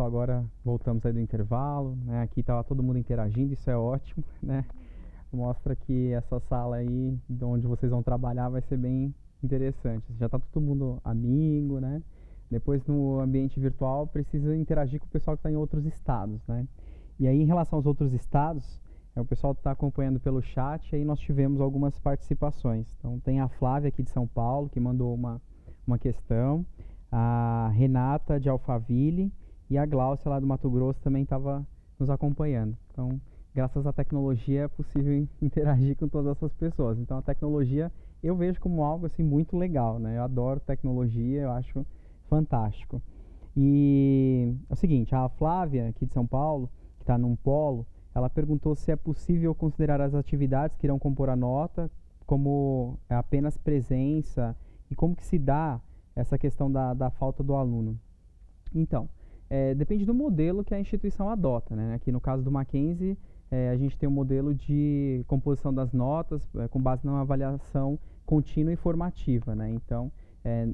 pessoal, agora voltamos aí do intervalo, né? Aqui estava todo mundo interagindo, isso é ótimo, né? Mostra que essa sala aí, de onde vocês vão trabalhar, vai ser bem interessante. Já está todo mundo amigo, né? Depois no ambiente virtual precisa interagir com o pessoal que está em outros estados, né? E aí em relação aos outros estados, o pessoal está acompanhando pelo chat, aí nós tivemos algumas participações. Então tem a Flávia aqui de São Paulo, que mandou uma questão, a Renata de Alphaville e a Gláucia lá do Mato Grosso também estava nos acompanhando. Então, graças à tecnologia é possível interagir com todas essas pessoas. Então, a tecnologia eu vejo como algo assim muito legal, né? Eu adoro tecnologia, eu acho fantástico. E é o seguinte, a Flávia aqui de São Paulo, que está num polo, ela perguntou se é possível considerar as atividades que irão compor a nota como apenas presença e como que se dá essa questão da falta do aluno. Então, depende do modelo que a instituição adota, né? Aqui no caso do Mackenzie, a gente tem um modelo de composição das notas com base numa avaliação contínua e formativa, né? Então,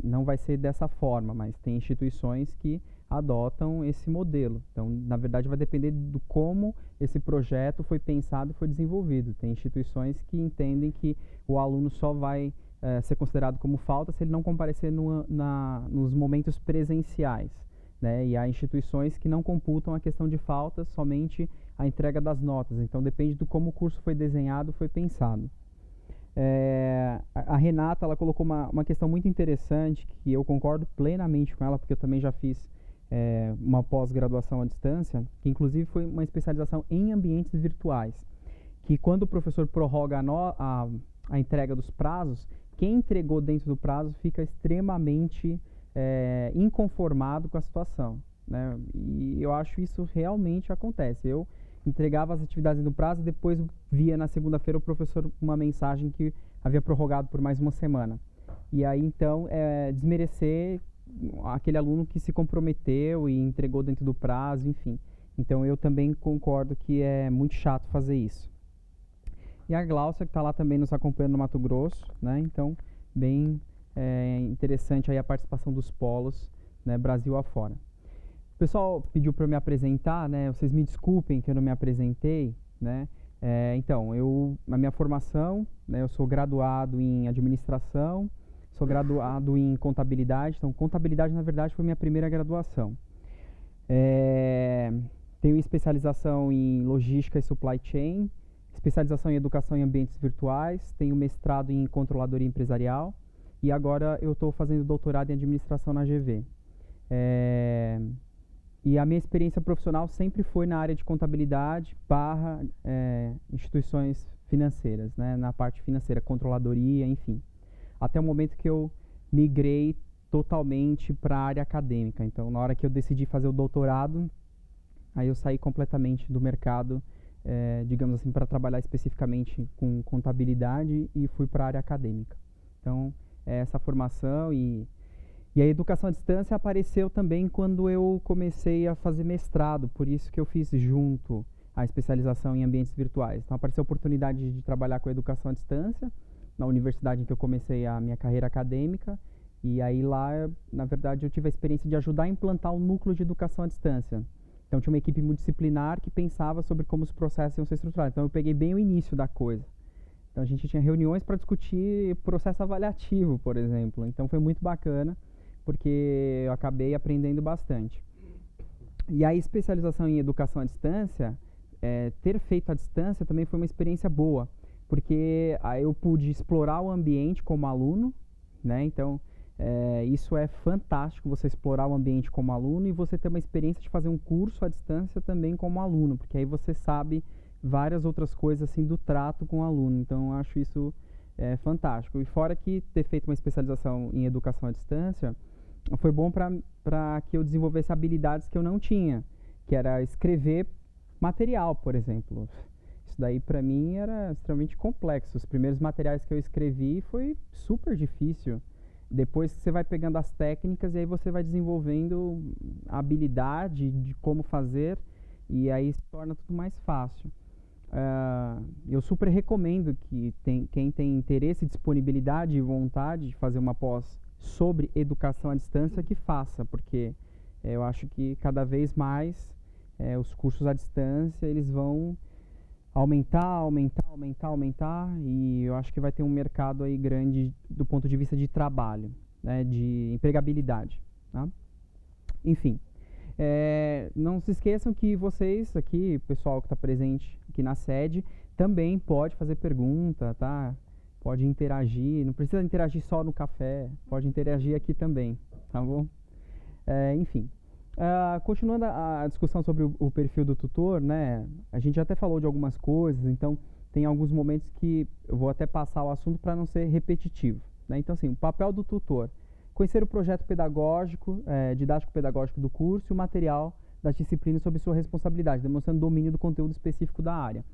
não vai ser dessa forma, mas tem instituições que adotam esse modelo. Então, na verdade, vai depender do como esse projeto foi pensado e foi desenvolvido. Tem instituições que entendem que o aluno só vai ser considerado como falta se ele não comparecer nos momentos presenciais, né? E há instituições que não computam a questão de faltas, somente a entrega das notas. Então, depende do como o curso foi desenhado, foi pensado. A Renata, ela colocou uma questão muito interessante, que eu concordo plenamente com ela, porque eu também já fiz uma pós-graduação à distância, que inclusive foi uma especialização em ambientes virtuais, que quando o professor prorroga a entrega dos prazos, quem entregou dentro do prazo fica extremamente inconformado com a situação, né? E eu acho isso realmente acontece. Eu entregava as atividades no prazo e depois via na segunda-feira o professor uma mensagem que havia prorrogado por mais uma semana. E aí então desmerecer aquele aluno que se comprometeu e entregou dentro do prazo, enfim. Então eu também concordo que é muito chato fazer isso. E a Gláucia, que está lá também nos acompanhando no Mato Grosso, né? Então, bem interessante aí a participação dos polos, né, Brasil afora. O pessoal pediu para eu me apresentar, né? Vocês me desculpem que eu não me apresentei, né? Então, a minha formação, né, eu sou graduado em administração, sou graduado em contabilidade. Então, contabilidade, na verdade, foi minha primeira graduação. Tenho especialização em logística e supply chain, especialização em educação em ambientes virtuais, tenho mestrado em controladoria empresarial e agora eu estou fazendo doutorado em administração na GV. E a minha experiência profissional sempre foi na área de contabilidade / instituições financeiras, né, na parte financeira, controladoria, enfim. Até o momento que eu migrei totalmente para a área acadêmica. Então, na hora que eu decidi fazer o doutorado, aí eu saí completamente do mercado, digamos assim, para trabalhar especificamente com contabilidade e fui para a área acadêmica. Então, essa formação e a educação à distância apareceu também quando eu comecei a fazer mestrado, por isso que eu fiz junto a especialização em ambientes virtuais. Então, apareceu a oportunidade de trabalhar com a educação à distância, na universidade em que eu comecei a minha carreira acadêmica, e aí lá, na verdade, eu tive a experiência de ajudar a implantar o núcleo de educação à distância. Então, tinha uma equipe multidisciplinar que pensava sobre como os processos iam ser estruturados. Então, eu peguei bem o início da coisa. Então, a gente tinha reuniões para discutir processo avaliativo, por exemplo. Então, foi muito bacana, porque eu acabei aprendendo bastante. E a especialização em educação à distância, ter feito à distância também foi uma experiência boa, porque aí eu pude explorar o ambiente como aluno, né? Então, isso é fantástico, você explorar o ambiente como aluno e você ter uma experiência de fazer um curso à distância também como aluno, porque aí você sabe várias outras coisas assim do trato com o aluno. Então, eu acho isso fantástico. E fora que ter feito uma especialização em educação à distância foi bom para que eu desenvolvesse habilidades que eu não tinha, que era escrever material, por exemplo. Isso daí para mim era extremamente complexo. Os primeiros materiais que eu escrevi foi super difícil. Depois você vai pegando as técnicas e aí você vai desenvolvendo a habilidade de como fazer e aí se torna tudo mais fácil. Eu super recomendo que quem tem interesse, disponibilidade e vontade de fazer uma pós sobre educação à distância, que faça, porque eu acho que cada vez mais os cursos à distância eles vão aumentar, e eu acho que vai ter um mercado aí grande do ponto de vista de trabalho, né, de empregabilidade, tá? Enfim, não se esqueçam que vocês aqui, pessoal que está presente aqui na sede, também pode fazer pergunta, tá? Pode interagir, não precisa interagir só no café, pode interagir aqui também, tá bom? Enfim. Continuando a discussão sobre o perfil do tutor, né, a gente até falou de algumas coisas, então tem alguns momentos que eu vou até passar o assunto para não ser repetitivo, né? Então, assim, o papel do tutor: conhecer o projeto pedagógico, didático-pedagógico do curso e o material das disciplinas sob sua responsabilidade, demonstrando domínio do conteúdo específico da área.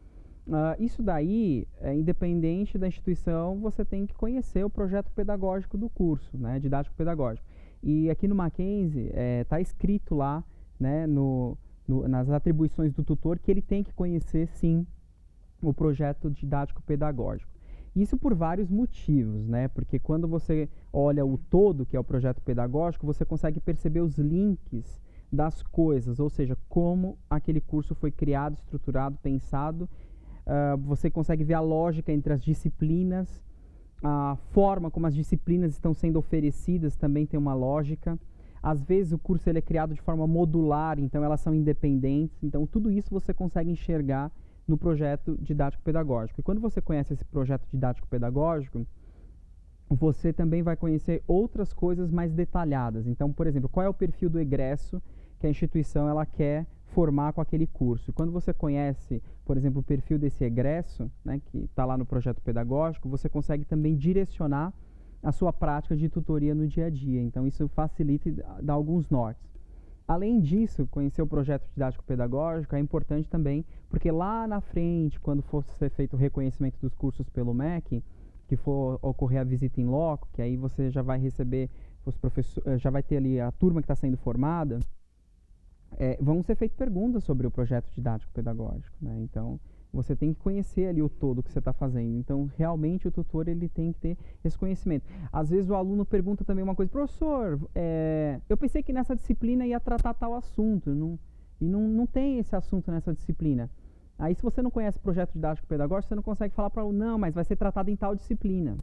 Isso daí, independente da instituição, você tem que conhecer o projeto pedagógico do curso, né, didático-pedagógico. E aqui no Mackenzie está escrito lá, né, nas atribuições do tutor, que ele tem que conhecer, sim, o projeto didático-pedagógico. Isso por vários motivos, né? Porque quando você olha o todo, que é o projeto pedagógico, você consegue perceber os links das coisas, ou seja, como aquele curso foi criado, estruturado, pensado. Você consegue ver a lógica entre as disciplinas, a forma como as disciplinas estão sendo oferecidas também tem uma lógica. Às vezes o curso ele é criado de forma modular, então elas são independentes. Então tudo isso você consegue enxergar no projeto didático-pedagógico. E quando você conhece esse projeto didático-pedagógico, você também vai conhecer outras coisas mais detalhadas. Então, por exemplo, qual é o perfil do egresso que a instituição ela quer formar com aquele curso. E quando você conhece, por exemplo, o perfil desse egresso, né, que está lá no projeto pedagógico, você consegue também direcionar a sua prática de tutoria no dia a dia. Então, isso facilita e dá alguns nortes. Além disso, conhecer o projeto didático-pedagógico é importante também, porque lá na frente, quando for ser feito o reconhecimento dos cursos pelo MEC, que for ocorrer a visita em loco, que aí você já vai receber os professores, já vai ter ali a turma que está sendo formada, vão ser feitas perguntas sobre o projeto didático-pedagógico, né? Então, você tem que conhecer ali o todo que você está fazendo. Então, realmente, o tutor ele tem que ter esse conhecimento. Às vezes, o aluno pergunta também uma coisa: professor, eu pensei que nessa disciplina ia tratar tal assunto, e não tem esse assunto nessa disciplina. Aí, se você não conhece o projeto didático-pedagógico, você não consegue falar para o aluno: não, mas vai ser tratado em tal disciplina,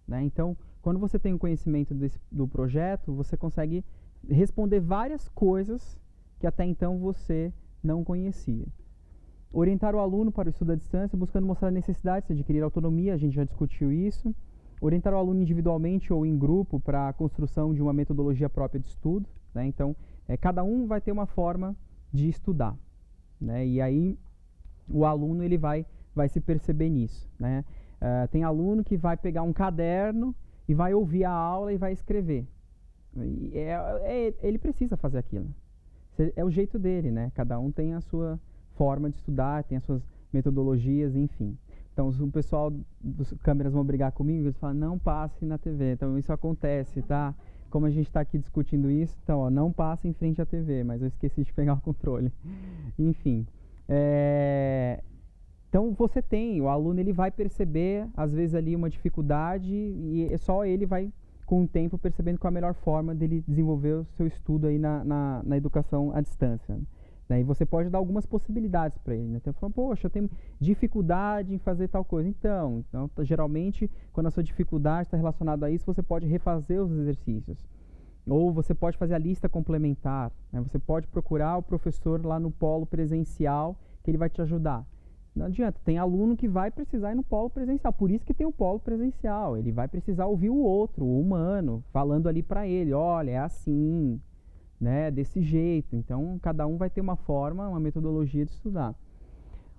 né? Então, quando você tem o conhecimento do projeto, você consegue responder várias coisas que até então você não conhecia. Orientar o aluno para o estudo à distância, buscando mostrar a necessidade de adquirir autonomia, a gente já discutiu isso. Orientar o aluno individualmente ou em grupo para a construção de uma metodologia própria de estudo, né? Então, cada um vai ter uma forma de estudar, né? E aí, o aluno ele vai se perceber nisso, né? Tem aluno que vai pegar um caderno e vai ouvir a aula e vai escrever. E ele precisa fazer aquilo. É o jeito dele, né? Cada um tem a sua forma de estudar, tem as suas metodologias, enfim. Então, se o pessoal dos câmeras vão brigar comigo, eles falam: não passe na TV. Então, isso acontece, tá? Como a gente está aqui discutindo isso, então, não passe em frente à TV, mas eu esqueci de pegar o controle. Enfim. Então, o aluno ele vai perceber, às vezes, ali uma dificuldade, e só ele vai, com o tempo, percebendo qual é a melhor forma dele desenvolver o seu estudo aí na educação à distância. E você pode dar algumas possibilidades para ele, né? Então, falando: poxa, eu tenho dificuldade em fazer tal coisa. Então geralmente, quando a sua dificuldade está relacionada a isso, você pode refazer os exercícios. Ou você pode fazer a lista complementar, né? Você pode procurar o professor lá no polo presencial, que ele vai te ajudar. Não adianta, tem aluno que vai precisar ir no polo presencial, por isso que tem o polo presencial. Ele vai precisar ouvir o outro, o humano, falando ali para ele: olha, é assim, né, desse jeito. Então, cada um vai ter uma forma, uma metodologia de estudar.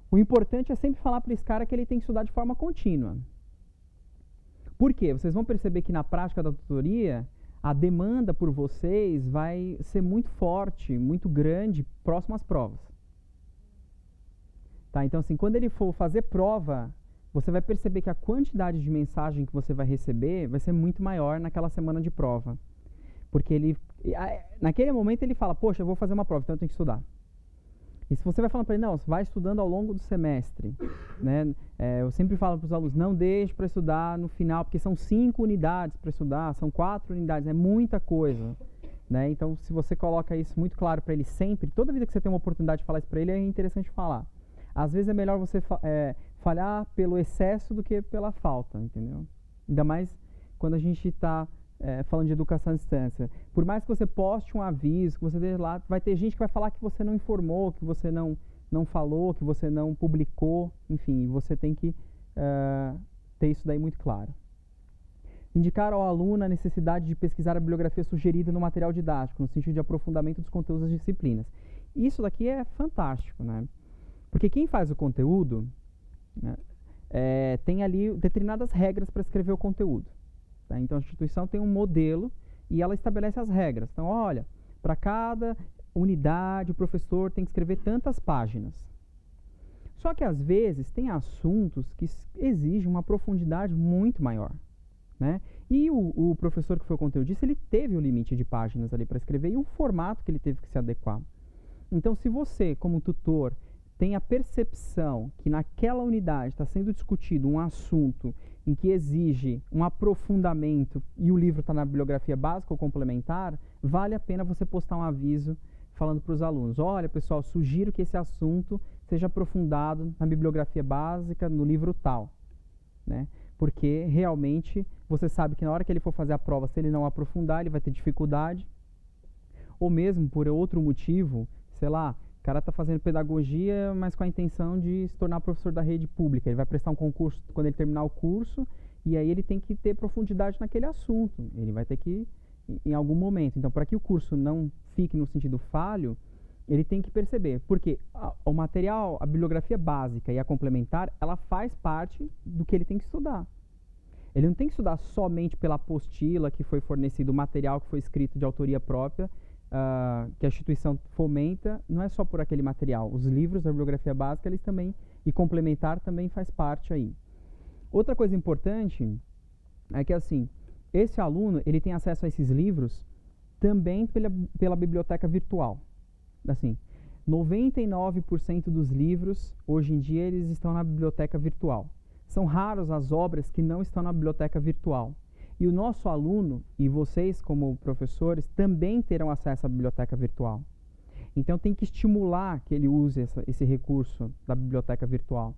O importante é sempre falar para esse cara que ele tem que estudar de forma contínua. Por quê? Vocês vão perceber que na prática da tutoria, a demanda por vocês vai ser muito forte, muito grande, próximo às provas. Tá? Então, assim, quando ele for fazer prova, você vai perceber que a quantidade de mensagem que você vai receber vai ser muito maior naquela semana de prova. Porque naquele momento ele fala: poxa, eu vou fazer uma prova, então eu tenho que estudar. E se você vai falando para ele: não, você vai estudando ao longo do semestre, né? Eu sempre falo para os alunos: não deixe para estudar no final, porque são 5 unidades para estudar, são 4 unidades, é muita coisa. né? Então, se você coloca isso muito claro para ele sempre, toda vida que você tem uma oportunidade de falar isso para ele, é interessante falar. Às vezes é melhor você falhar pelo excesso do que pela falta, entendeu? Ainda mais quando a gente está falando de educação à distância. Por mais que você poste um aviso, que você deixe lá, vai ter gente que vai falar que você não informou, que você não falou, que você não publicou, enfim, você tem que ter isso daí muito claro. Indicar ao aluno a necessidade de pesquisar a bibliografia sugerida no material didático, no sentido de aprofundamento dos conteúdos das disciplinas. Isso daqui é fantástico, né? Porque quem faz o conteúdo, né, tem ali determinadas regras para escrever o conteúdo. Tá? Então, a instituição tem um modelo e ela estabelece as regras. Então, olha, para cada unidade, o professor tem que escrever tantas páginas. Só que, às vezes, tem assuntos que exigem uma profundidade muito maior. Né? E o professor que foi o conteudista, ele teve o limite de páginas ali para escrever e o formato que ele teve que se adequar. Então, se você, como tutor, tem a percepção que naquela unidade está sendo discutido um assunto em que exige um aprofundamento e o livro está na bibliografia básica ou complementar, vale a pena você postar um aviso falando para os alunos: olha, pessoal, sugiro que esse assunto seja aprofundado na bibliografia básica, no livro tal, né? Porque realmente você sabe que na hora que ele for fazer a prova, se ele não aprofundar, ele vai ter dificuldade. Ou mesmo por outro motivo, sei lá, o cara está fazendo pedagogia, mas com a intenção de se tornar professor da rede pública. Ele vai prestar um concurso quando ele terminar o curso, e aí ele tem que ter profundidade naquele assunto. Ele vai ter que, em algum momento. Então, para que o curso não fique no sentido falho, ele tem que perceber. Porque o material, a bibliografia básica e a complementar, ela faz parte do que ele tem que estudar. Ele não tem que estudar somente pela apostila que foi fornecido, o material que foi escrito de autoria própria, que a instituição fomenta, não é só por aquele material. Os livros da bibliografia básica, eles também, e complementar também faz parte aí. Outra coisa importante é que, assim, esse aluno, ele tem acesso a esses livros também pela biblioteca virtual. Assim, 99% dos livros, hoje em dia, eles estão na biblioteca virtual. São raros as obras que não estão na biblioteca virtual. E o nosso aluno, e vocês como professores, também terão acesso à biblioteca virtual. Então, tem que estimular que ele use esse recurso da biblioteca virtual.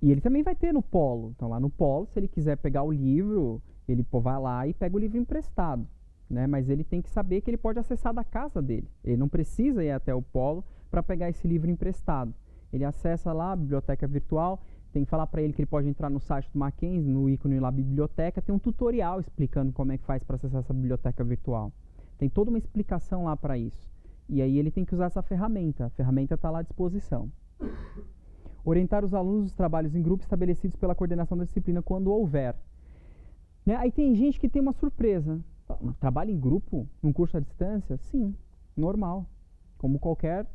E ele também vai ter no Polo. Então, lá no Polo, se ele quiser pegar o livro, ele vai lá e pega o livro emprestado. Né? Mas ele tem que saber que ele pode acessar da casa dele. Ele não precisa ir até o Polo para pegar esse livro emprestado. Ele acessa lá a biblioteca virtual. Tem que falar para ele que ele pode entrar no site do Mackenzie, no ícone lá, biblioteca, tem um tutorial explicando como é que faz para acessar essa biblioteca virtual. Tem toda uma explicação lá para isso. E aí ele tem que usar essa ferramenta. A ferramenta está lá à disposição. Orientar os alunos dos trabalhos em grupo estabelecidos pela coordenação da disciplina quando houver. Né? Aí tem gente que tem uma surpresa. Trabalho em grupo, num curso à distância? Sim, normal. Como qualquer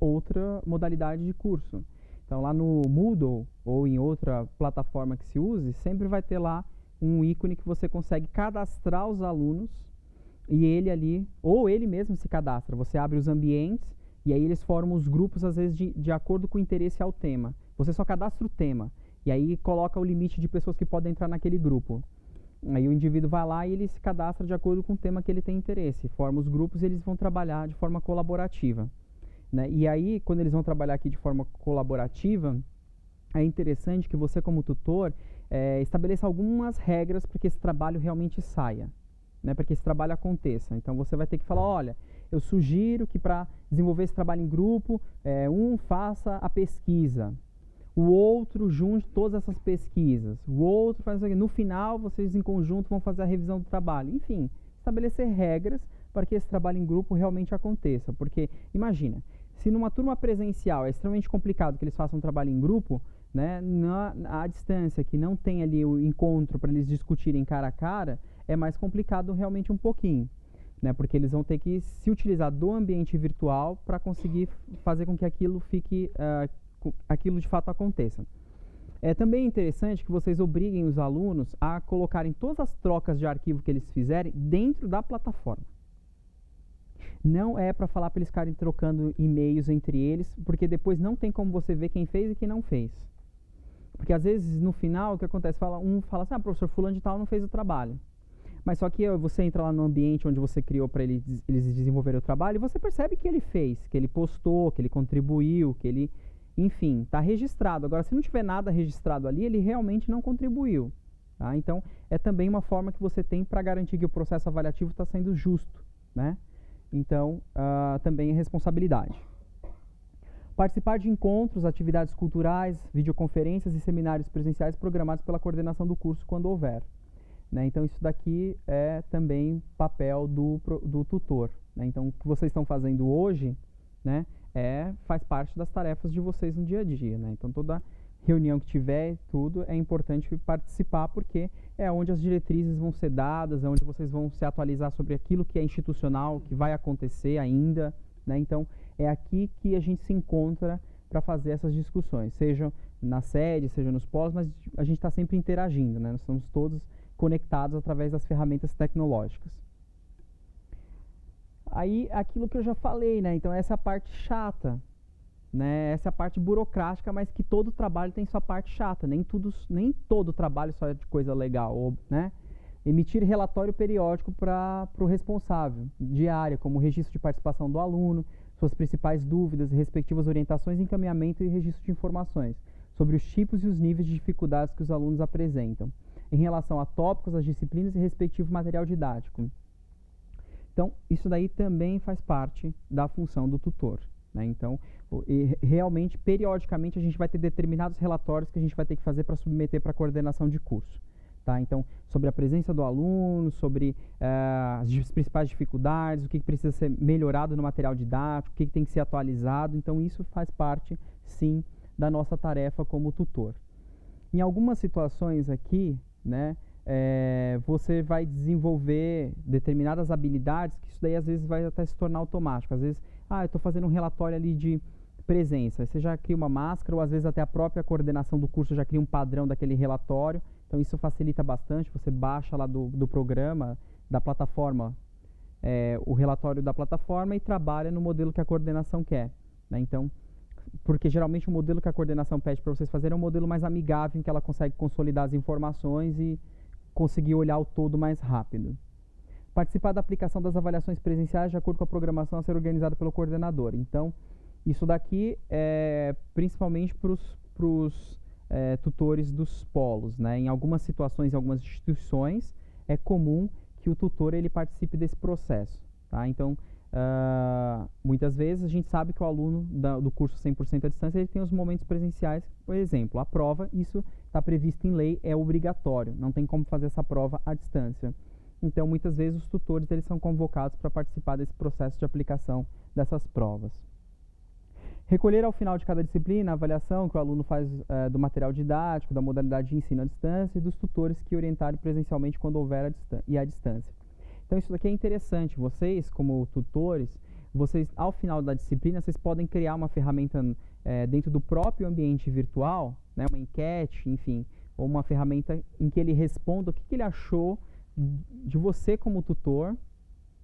outra modalidade de curso. Então, lá no Moodle ou em outra plataforma que se use, sempre vai ter lá um ícone que você consegue cadastrar os alunos e ele ali, ou ele mesmo se cadastra. Você abre os ambientes e aí eles formam os grupos, às vezes, de acordo com o interesse ao tema. Você só cadastra o tema e aí coloca o limite de pessoas que podem entrar naquele grupo. Aí o indivíduo vai lá e ele se cadastra de acordo com o tema que ele tem interesse. Forma os grupos e eles vão trabalhar de forma colaborativa. Né? E aí, quando eles vão trabalhar aqui de forma colaborativa, é interessante que você, como tutor, estabeleça algumas regras para que esse trabalho realmente saia, né? Para que esse trabalho aconteça. Então, você vai ter que falar: olha, eu sugiro que para desenvolver esse trabalho em grupo, um faça a pesquisa, o outro junte todas essas pesquisas, o outro faz isso aqui. No final, vocês em conjunto vão fazer a revisão do trabalho. Enfim, estabelecer regras para que esse trabalho em grupo realmente aconteça. Porque, imagina, se numa turma presencial é extremamente complicado que eles façam um trabalho em grupo, né, à distância, que não tem ali o encontro para eles discutirem cara a cara, é mais complicado realmente um pouquinho. Né, porque eles vão ter que se utilizar do ambiente virtual para conseguir fazer com que aquilo aquilo de fato aconteça. É também interessante que vocês obriguem os alunos a colocarem todas as trocas de arquivo que eles fizerem dentro da plataforma. Não é para falar para eles ficarem trocando e-mails entre eles, porque depois não tem como você ver quem fez e quem não fez. Porque às vezes no final o que acontece? Um fala assim: professor, fulano de tal não fez o trabalho. Mas só que você entra lá no ambiente onde você criou para eles desenvolverem o trabalho e você percebe que ele fez, que ele postou, que ele contribuiu, que ele, enfim, está registrado. Agora, se não tiver nada registrado ali, ele realmente não contribuiu. Tá? Então, é também uma forma que você tem para garantir que o processo avaliativo está sendo justo, né? Então, também é responsabilidade. Participar de encontros, atividades culturais, videoconferências e seminários presenciais programados pela coordenação do curso quando houver. Né? Então, isso daqui é também papel do tutor. Né? Então, o que vocês estão fazendo hoje, né, faz parte das tarefas de vocês no dia a dia. Né? Então, toda reunião que tiver, tudo, é importante participar, porque é onde as diretrizes vão ser dadas, é onde vocês vão se atualizar sobre aquilo que é institucional, que vai acontecer ainda. Né? Então, é aqui que a gente se encontra para fazer essas discussões, seja na sede, seja nos pós, mas a gente está sempre interagindo, né? Nós estamos todos conectados através das ferramentas tecnológicas. Aí, aquilo que eu já falei, né? Então, essa é a parte chata, né? Essa é a parte burocrática, mas que todo trabalho tem sua parte chata, nem todo trabalho só é de coisa legal, né? Emitir relatório periódico para o responsável, diária, como registro de participação do aluno, suas principais dúvidas, respectivas orientações, encaminhamento e registro de informações sobre os tipos e os níveis de dificuldades que os alunos apresentam, em relação a tópicos, as disciplinas e respectivo material didático. Então, isso daí também faz parte da função do tutor. Né? Então, realmente, periodicamente, a gente vai ter determinados relatórios que a gente vai ter que fazer para submeter para a coordenação de curso. Tá? Então, sobre a presença do aluno, sobre as principais dificuldades, o que precisa ser melhorado no material didático, o que tem que ser atualizado. Então, isso faz parte, sim, da nossa tarefa como tutor. Em algumas situações aqui, né, você vai desenvolver determinadas habilidades, que isso daí às vezes vai até se tornar automático. Às vezes, eu estou fazendo um relatório ali de presença, você já cria uma máscara, ou às vezes até a própria coordenação do curso já cria um padrão daquele relatório. Então, isso facilita bastante, você baixa lá do programa, da plataforma, o relatório da plataforma e trabalha no modelo que a coordenação quer. Né? Então, porque geralmente o modelo que a coordenação pede para vocês fazerem é um modelo mais amigável, em que ela consegue consolidar as informações e conseguir olhar o todo mais rápido. Participar da aplicação das avaliações presenciais de acordo com a programação a ser organizada pelo coordenador. Então, isso daqui é principalmente para os tutores dos polos. Né? Em algumas situações, em algumas instituições, é comum que o tutor ele participe desse processo. Tá? Então, muitas vezes a gente sabe que o aluno do curso 100% à distância ele tem os momentos presenciais. Por exemplo, a prova, isso está previsto em lei, é obrigatório, não tem como fazer essa prova à distância. Então, muitas vezes os tutores eles são convocados para participar desse processo de aplicação dessas provas. Recolher ao final de cada disciplina a avaliação que o aluno faz do material didático, da modalidade de ensino à distância e dos tutores que orientarem presencialmente quando houver à distância. Então, isso daqui é interessante. Vocês, como tutores, ao final da disciplina, vocês podem criar uma ferramenta dentro do próprio ambiente virtual, né, uma enquete, enfim, ou uma ferramenta em que ele responda o que ele achou de você como tutor,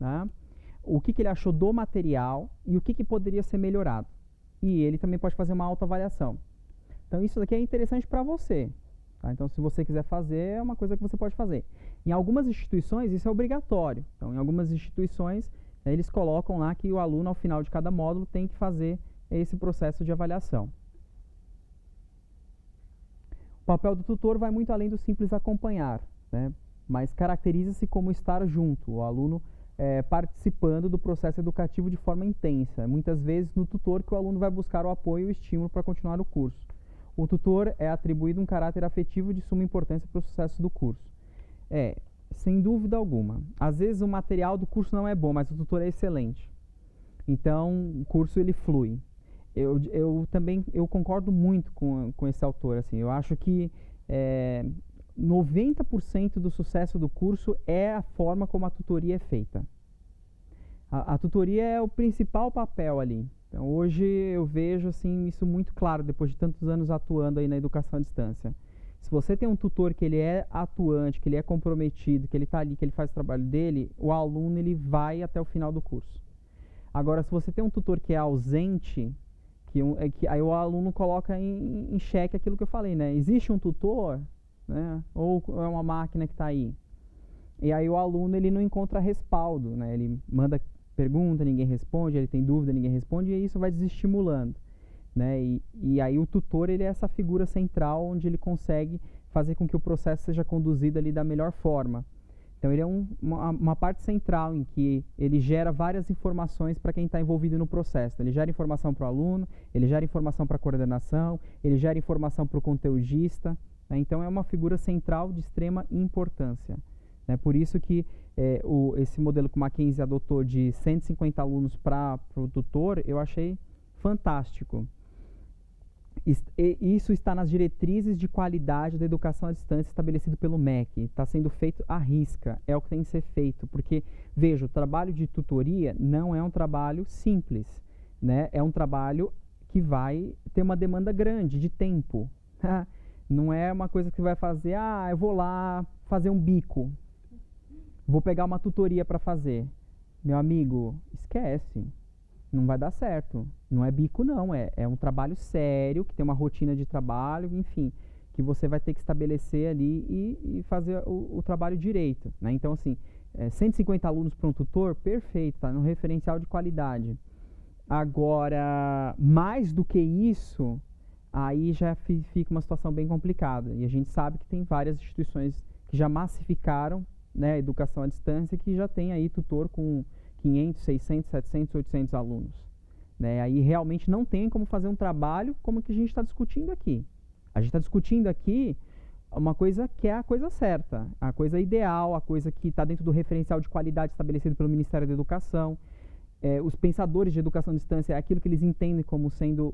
né, o que ele achou do material e o que poderia ser melhorado. E ele também pode fazer uma autoavaliação. Então, isso daqui é interessante para você. Tá? Então, se você quiser fazer, é uma coisa que você pode fazer. Em algumas instituições, isso é obrigatório. Então, em algumas instituições, eles colocam lá que o aluno, ao final de cada módulo, tem que fazer esse processo de avaliação. O papel do tutor vai muito além do simples acompanhar, né? Mas caracteriza-se como estar junto, o aluno participando do processo educativo de forma intensa. Muitas vezes, no tutor que o aluno vai buscar o apoio e o estímulo para continuar o curso. O tutor é atribuído um caráter afetivo de suma importância para o sucesso do curso. Sem dúvida alguma. Às vezes o material do curso não é bom, mas o tutor é excelente. Então, o curso ele flui. Eu concordo muito com esse autor. Assim, eu acho que 90% do sucesso do curso é a forma como a tutoria é feita. A tutoria é o principal papel ali. Então, hoje eu vejo assim, isso muito claro, depois de tantos anos atuando aí na educação à distância. Se você tem um tutor que ele é atuante, que ele é comprometido, que ele está ali, que ele faz o trabalho dele, o aluno ele vai até o final do curso. Agora, se você tem um tutor que é ausente, aí o aluno coloca em xeque aquilo que eu falei, né? Existe um tutor, né? Ou é uma máquina que está aí? e aí o aluno ele não encontra respaldo, né? Ele manda pergunta, ninguém responde, ele tem dúvida, ninguém responde, e isso vai desestimulando, né? E aí o tutor ele é essa figura central onde ele consegue fazer com que o processo seja conduzido ali da melhor forma. Então ele é uma parte central em que ele gera várias informações para quem está envolvido no processo. Ele gera informação para o aluno, ele gera informação para a coordenação, ele gera informação para o conteudista, né? Então é uma figura central de extrema importância, né? Por isso que esse modelo que o Mackenzie adotou de 150 alunos para o tutor, eu achei fantástico. Isso está nas diretrizes de qualidade da educação à distância estabelecido pelo MEC. Está sendo feito à risca, é o que tem que ser feito. Porque, veja, o trabalho de tutoria não é um trabalho simples, né? É um trabalho que vai ter uma demanda grande de tempo. Não é uma coisa que vai fazer, eu vou lá fazer um bico, vou pegar uma tutoria para fazer. Meu amigo, esquece. Não vai dar certo. Não é bico, não. É um trabalho sério, que tem uma rotina de trabalho, enfim, que você vai ter que estabelecer ali e fazer o trabalho direito, né? Então, assim, 150 alunos para um tutor, perfeito, tá no referencial de qualidade. Agora, mais do que isso, aí já fica uma situação bem complicada. E a gente sabe que tem várias instituições que já massificaram, né, a educação à distância, que já tem aí tutor com 500, 600, 700, 800 alunos, né? Aí realmente não tem como fazer um trabalho como o que a gente está discutindo aqui. A gente está discutindo aqui uma coisa que é a coisa certa, a coisa ideal, a coisa que está dentro do referencial de qualidade estabelecido pelo Ministério da Educação. Os pensadores de educação à distância é aquilo que eles entendem como sendo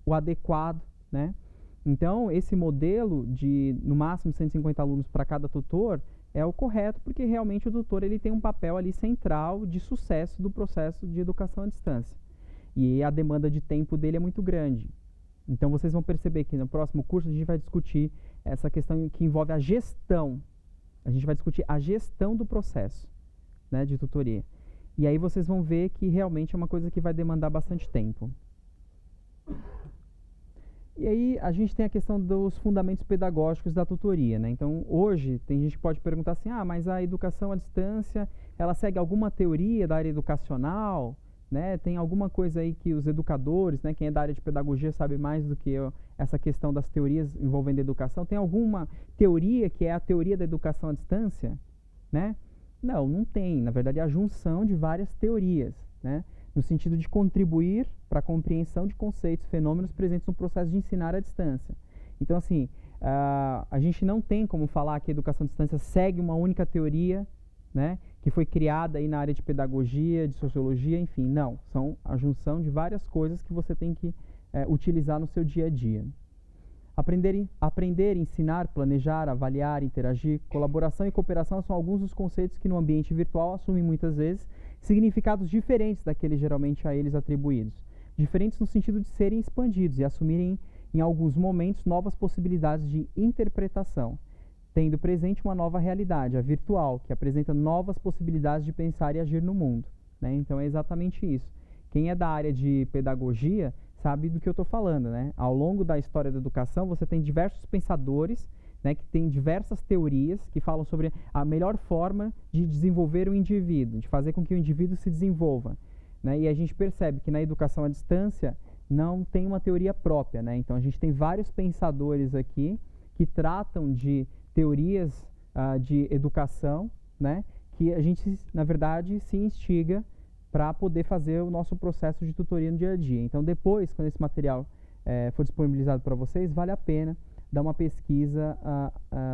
o adequado, né? Então, esse modelo de, no máximo, 150 alunos para cada tutor, é o correto, porque realmente o tutor ele tem um papel ali central de sucesso do processo de educação à distância. E a demanda de tempo dele é muito grande. Então vocês vão perceber que no próximo curso a gente vai discutir essa questão que envolve a gestão. A gente vai discutir a gestão do processo, né, de tutoria. E aí vocês vão ver que realmente é uma coisa que vai demandar bastante tempo. E aí a gente tem a questão dos fundamentos pedagógicos da tutoria, né? Então hoje tem gente que pode perguntar assim, mas a educação à distância, ela segue alguma teoria da área educacional, né? Tem alguma coisa aí que os educadores, né, quem é da área de pedagogia sabe mais do que eu, essa questão das teorias envolvendo a educação, tem alguma teoria que é a teoria da educação à distância, né? Não tem, na verdade é a junção de várias teorias, né, no sentido de contribuir para a compreensão de conceitos, fenômenos presentes no processo de ensinar à distância. Então, assim, a gente não tem como falar que a educação à distância segue uma única teoria, né, que foi criada aí na área de pedagogia, de sociologia, enfim, não. São a junção de várias coisas que você tem que utilizar no seu dia a dia. Aprender, ensinar, planejar, avaliar, interagir, colaboração e cooperação são alguns dos conceitos que no ambiente virtual assumem muitas vezes significados diferentes daqueles geralmente a eles atribuídos. Diferentes no sentido de serem expandidos e assumirem em alguns momentos novas possibilidades de interpretação, tendo presente uma nova realidade, a virtual, que apresenta novas possibilidades de pensar e agir no mundo, né? Então é exatamente isso. Quem é da área de pedagogia sabe do que eu estou falando, né? Ao longo da história da educação, você tem diversos pensadores, né, que têm diversas teorias que falam sobre a melhor forma de desenvolver o indivíduo, de fazer com que o indivíduo se desenvolva, né? E a gente percebe que na educação à distância não tem uma teoria própria, né? Então a gente tem vários pensadores aqui que tratam de teorias de educação, né, que a gente, na verdade, se instiga para poder fazer o nosso processo de tutoria no dia a dia. Então, depois, quando esse material for disponibilizado para vocês, vale a pena dar uma pesquisa,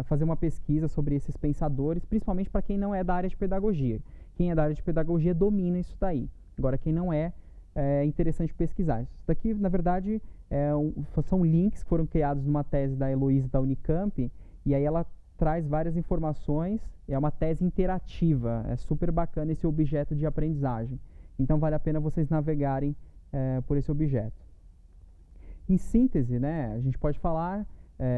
fazer uma pesquisa sobre esses pensadores, principalmente para quem não é da área de pedagogia. Quem é da área de pedagogia domina isso daí. Agora, quem não é interessante pesquisar. Isso daqui, na verdade, são links que foram criados numa tese da Heloísa da Unicamp, e aí ela traz várias informações, é uma tese interativa, é super bacana esse objeto de aprendizagem. Então vale a pena vocês navegarem por esse objeto. Em síntese, né, a gente pode falar,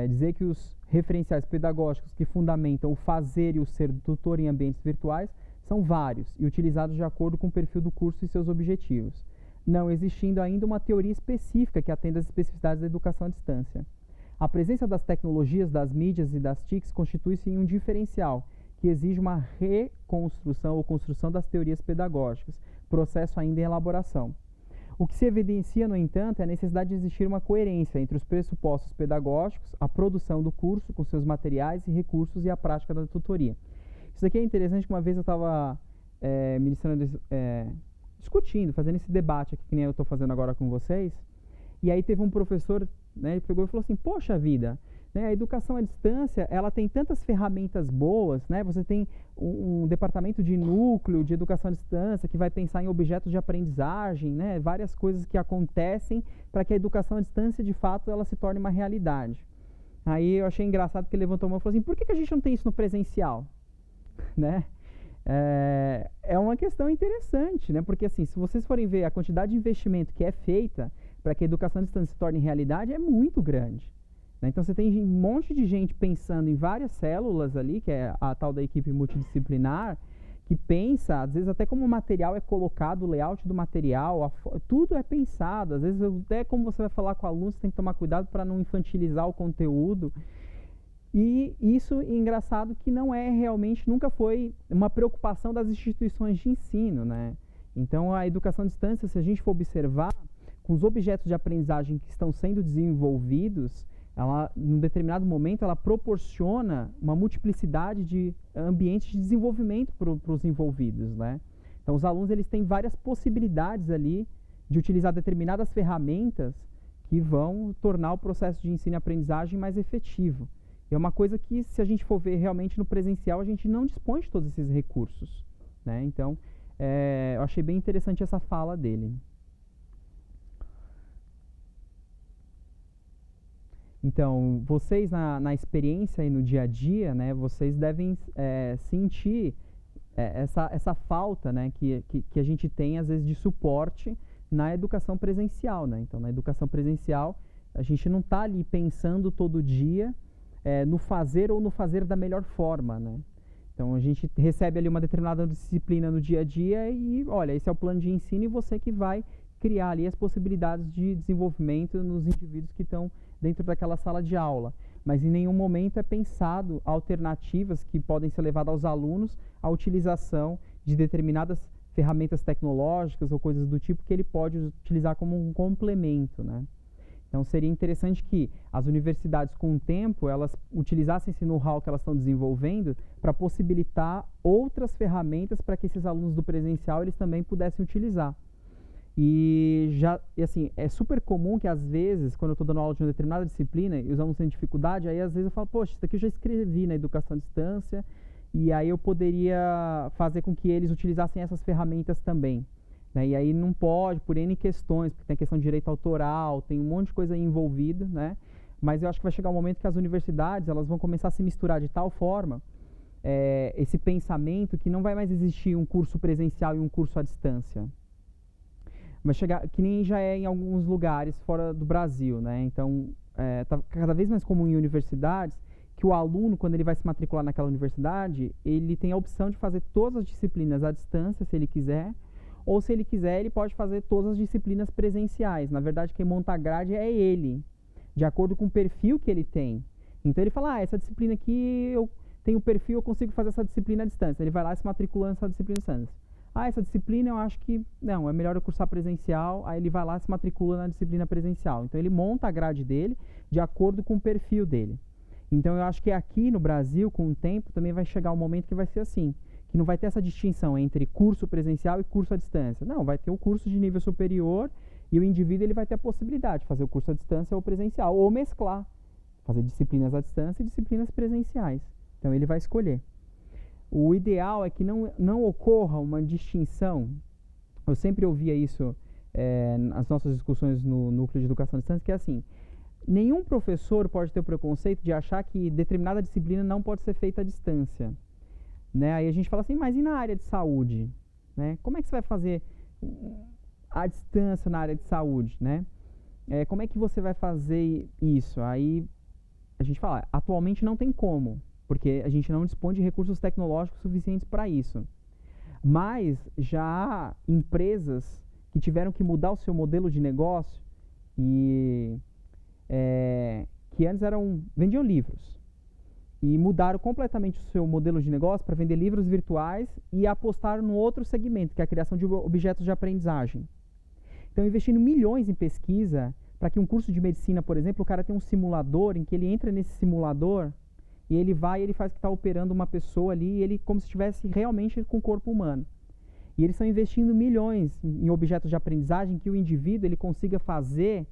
dizer que os referenciais pedagógicos que fundamentam o fazer e o ser do tutor em ambientes virtuais são vários e utilizados de acordo com o perfil do curso e seus objetivos, não existindo ainda uma teoria específica que atenda às especificidades da educação à distância. A presença das tecnologias, das mídias e das TICs constitui-se em um diferencial que exige uma reconstrução ou construção das teorias pedagógicas, processo ainda em elaboração. O que se evidencia, no entanto, é a necessidade de existir uma coerência entre os pressupostos pedagógicos, a produção do curso com seus materiais e recursos e a prática da tutoria. Isso aqui é interessante, que uma vez eu estava ministrando, discutindo, fazendo esse debate aqui, que nem eu estou fazendo agora com vocês, e aí teve um professor, né, ele pegou e falou assim, poxa vida, né, a educação à distância, ela tem tantas ferramentas boas, né, você tem um departamento de núcleo de educação à distância que vai pensar em objetos de aprendizagem, né, várias coisas que acontecem para que a educação à distância, de fato, ela se torne uma realidade. Aí eu achei engraçado que ele levantou a mão e falou assim, por que a gente não tem isso no presencial? Né? É uma questão interessante, né? Porque assim, se vocês forem ver a quantidade de investimento que é feita para que a educação à distância se torne realidade, é muito grande. Né? Então você tem um monte de gente pensando em várias células ali, que é a tal da equipe multidisciplinar, que pensa, às vezes até como o material é colocado, o layout do material, tudo é pensado. Às vezes até como você vai falar com o aluno, você tem que tomar cuidado para não infantilizar o conteúdo. E isso é engraçado que não é realmente, nunca foi uma preocupação das instituições de ensino, né? Então a educação à distância, se a gente for observar, com os objetos de aprendizagem que estão sendo desenvolvidos, ela, num determinado momento, ela proporciona uma multiplicidade de ambientes de desenvolvimento para os envolvidos, né? Então os alunos, eles têm várias possibilidades ali de utilizar determinadas ferramentas que vão tornar o processo de ensino e aprendizagem mais efetivo. É uma coisa que, se a gente for ver realmente no presencial, a gente não dispõe de todos esses recursos, né? Então, eu achei bem interessante essa fala dele. Então, vocês na experiência e no dia a dia, né, vocês devem sentir essa falta, né, que a gente tem, às vezes, de suporte na educação presencial, né? Então, na educação presencial, a gente não está ali pensando todo dia no fazer ou no fazer da melhor forma, né? Então a gente recebe ali uma determinada disciplina no dia a dia e, olha, esse é o plano de ensino e você que vai criar ali as possibilidades de desenvolvimento nos indivíduos que estão dentro daquela sala de aula. Mas em nenhum momento é pensado alternativas que podem ser levadas aos alunos à utilização de determinadas ferramentas tecnológicas ou coisas do tipo que ele pode utilizar como um complemento, né? Então seria interessante que as universidades, com o tempo, elas utilizassem esse know-how que elas estão desenvolvendo para possibilitar outras ferramentas para que esses alunos do presencial eles também pudessem utilizar. E assim, é super comum que às vezes, quando eu estou dando aula de uma determinada disciplina e os alunos têm dificuldade, aí às vezes eu falo, poxa, isso daqui eu já escrevi na educação à distância e aí eu poderia fazer com que eles utilizassem essas ferramentas também. Né? E aí não pode, por N questões, porque tem a questão de direito autoral, tem um monte de coisa aí envolvida, né? Mas eu acho que vai chegar um momento que as universidades elas vão começar a se misturar de tal forma, esse pensamento, que não vai mais existir um curso presencial e um curso à distância. Vai chegar, que nem já é em alguns lugares fora do Brasil, né? Então, tá cada vez mais comum em universidades que o aluno, quando ele vai se matricular naquela universidade, ele tem a opção de fazer todas as disciplinas à distância, se ele quiser, ou se ele quiser, ele pode fazer todas as disciplinas presenciais. Na verdade, quem monta a grade é ele, de acordo com o perfil que ele tem. Então ele fala, essa disciplina aqui eu tenho perfil, eu consigo fazer essa disciplina à distância. Ele vai lá e se matricula nessa disciplina à distância. Essa disciplina eu acho que, não, é melhor eu cursar presencial, aí ele vai lá e se matricula na disciplina presencial. Então ele monta a grade dele de acordo com o perfil dele. Então eu acho que aqui no Brasil, com o tempo, também vai chegar um momento que vai ser assim, que não vai ter essa distinção entre curso presencial e curso à distância. Não, vai ter o curso de nível superior e o indivíduo ele vai ter a possibilidade de fazer o curso à distância ou presencial, ou mesclar, fazer disciplinas à distância e disciplinas presenciais. Então ele vai escolher. O ideal é que não ocorra uma distinção. Eu sempre ouvia isso nas nossas discussões no núcleo de educação à distância, que é assim, nenhum professor pode ter o preconceito de achar que determinada disciplina não pode ser feita à distância. Né? Aí a gente fala assim, mas e na área de saúde? Né? Como é que você vai fazer a distância na área de saúde? Né? Como é que você vai fazer isso? Aí a gente fala, atualmente não tem como, porque a gente não dispõe de recursos tecnológicos suficientes para isso. Mas já há empresas que tiveram que mudar o seu modelo de negócio e que antes vendiam livros. e mudaram completamente o seu modelo de negócio para vender livros virtuais e apostaram no outro segmento, que é a criação de objetos de aprendizagem. Então, investindo milhões em pesquisa para que um curso de medicina, por exemplo, o cara tem um simulador em que ele entra nesse simulador e ele vai e ele faz que está operando uma pessoa ali, e ele como se estivesse realmente com o corpo humano. E eles estão investindo milhões em objetos de aprendizagem que o indivíduo ele consiga fazer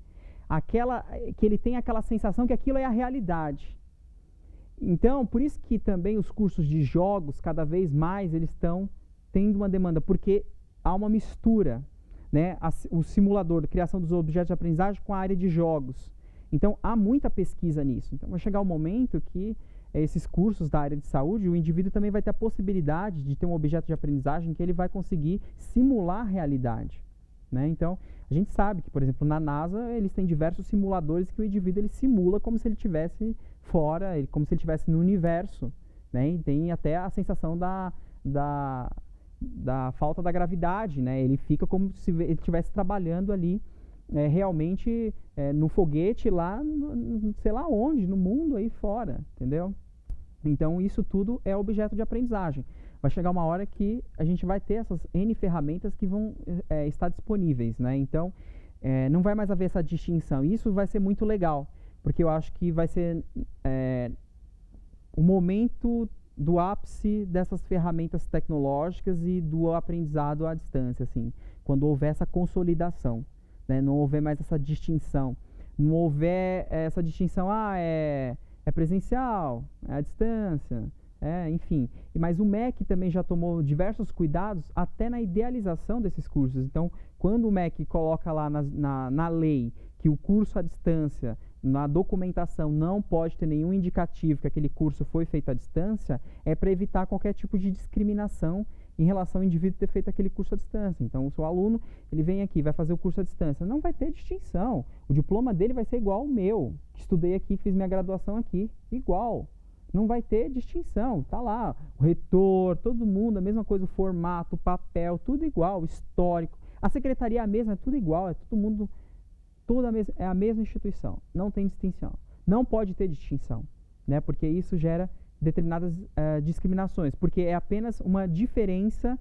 que ele tenha aquela sensação que aquilo é a realidade. Então, por isso que também os cursos de jogos, cada vez mais, eles estão tendo uma demanda, porque há uma mistura, né? O simulador, a criação dos objetos de aprendizagem com a área de jogos. Então, há muita pesquisa nisso. Então, vai chegar um momento que esses cursos da área de saúde, o indivíduo também vai ter a possibilidade de ter um objeto de aprendizagem que ele vai conseguir simular a realidade, né? Então, a gente sabe que, por exemplo, na NASA, eles têm diversos simuladores que o indivíduo ele simula como se ele estivesse fora, como se ele estivesse no universo, né? E tem até a sensação da falta da gravidade, né? Ele fica como se ele estivesse trabalhando ali realmente no foguete lá, sei lá onde, no mundo aí fora, entendeu? Então, isso tudo é objeto de aprendizagem. Vai chegar uma hora que a gente vai ter essas N ferramentas que vão estar disponíveis, né? Então, não vai mais haver essa distinção. E isso vai ser muito legal, porque eu acho que vai ser o momento do ápice dessas ferramentas tecnológicas e do aprendizado à distância, assim, quando houver essa consolidação, né? Não houver mais essa distinção. Não houver essa distinção, é presencial, é à distância, enfim. Mas o MEC também já tomou diversos cuidados até na idealização desses cursos. Então, quando o MEC coloca lá na lei que o curso à distância, na documentação, não pode ter nenhum indicativo que aquele curso foi feito à distância, é para evitar qualquer tipo de discriminação em relação ao indivíduo ter feito aquele curso à distância. Então, o seu aluno, ele vem aqui, vai fazer o curso à distância, não vai ter distinção. O diploma dele vai ser igual ao meu, que estudei aqui, fiz minha graduação aqui, igual. Não vai ter distinção, tá lá, o reitor, todo mundo, a mesma coisa, o formato, o papel, tudo igual, histórico. A secretaria é a mesma, é tudo igual, é todo mundo, é a mesma instituição, não tem distinção. Não pode ter distinção, né? Porque isso gera determinadas discriminações, porque é apenas uma diferença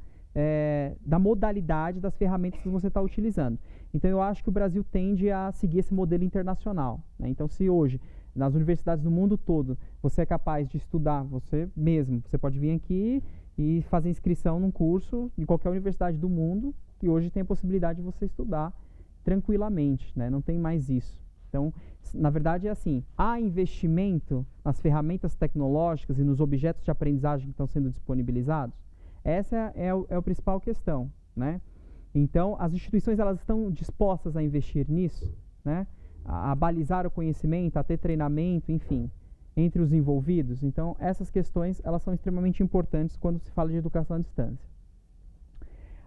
da modalidade das ferramentas que você está utilizando. Então, eu acho que o Brasil tende a seguir esse modelo internacional, né? Então, se hoje, nas universidades do mundo todo, você é capaz de estudar você mesmo, você pode vir aqui e fazer inscrição num curso de qualquer universidade do mundo, que hoje tem a possibilidade de você estudar tranquilamente, né? Não tem mais isso. Então, na verdade é assim, há investimento nas ferramentas tecnológicas e nos objetos de aprendizagem que estão sendo disponibilizados? Essa é a principal questão, né? Então, as instituições elas estão dispostas a investir nisso, né? A balizar o conhecimento, a ter treinamento, enfim, entre os envolvidos. Então, essas questões elas são extremamente importantes quando se fala de educação à distância.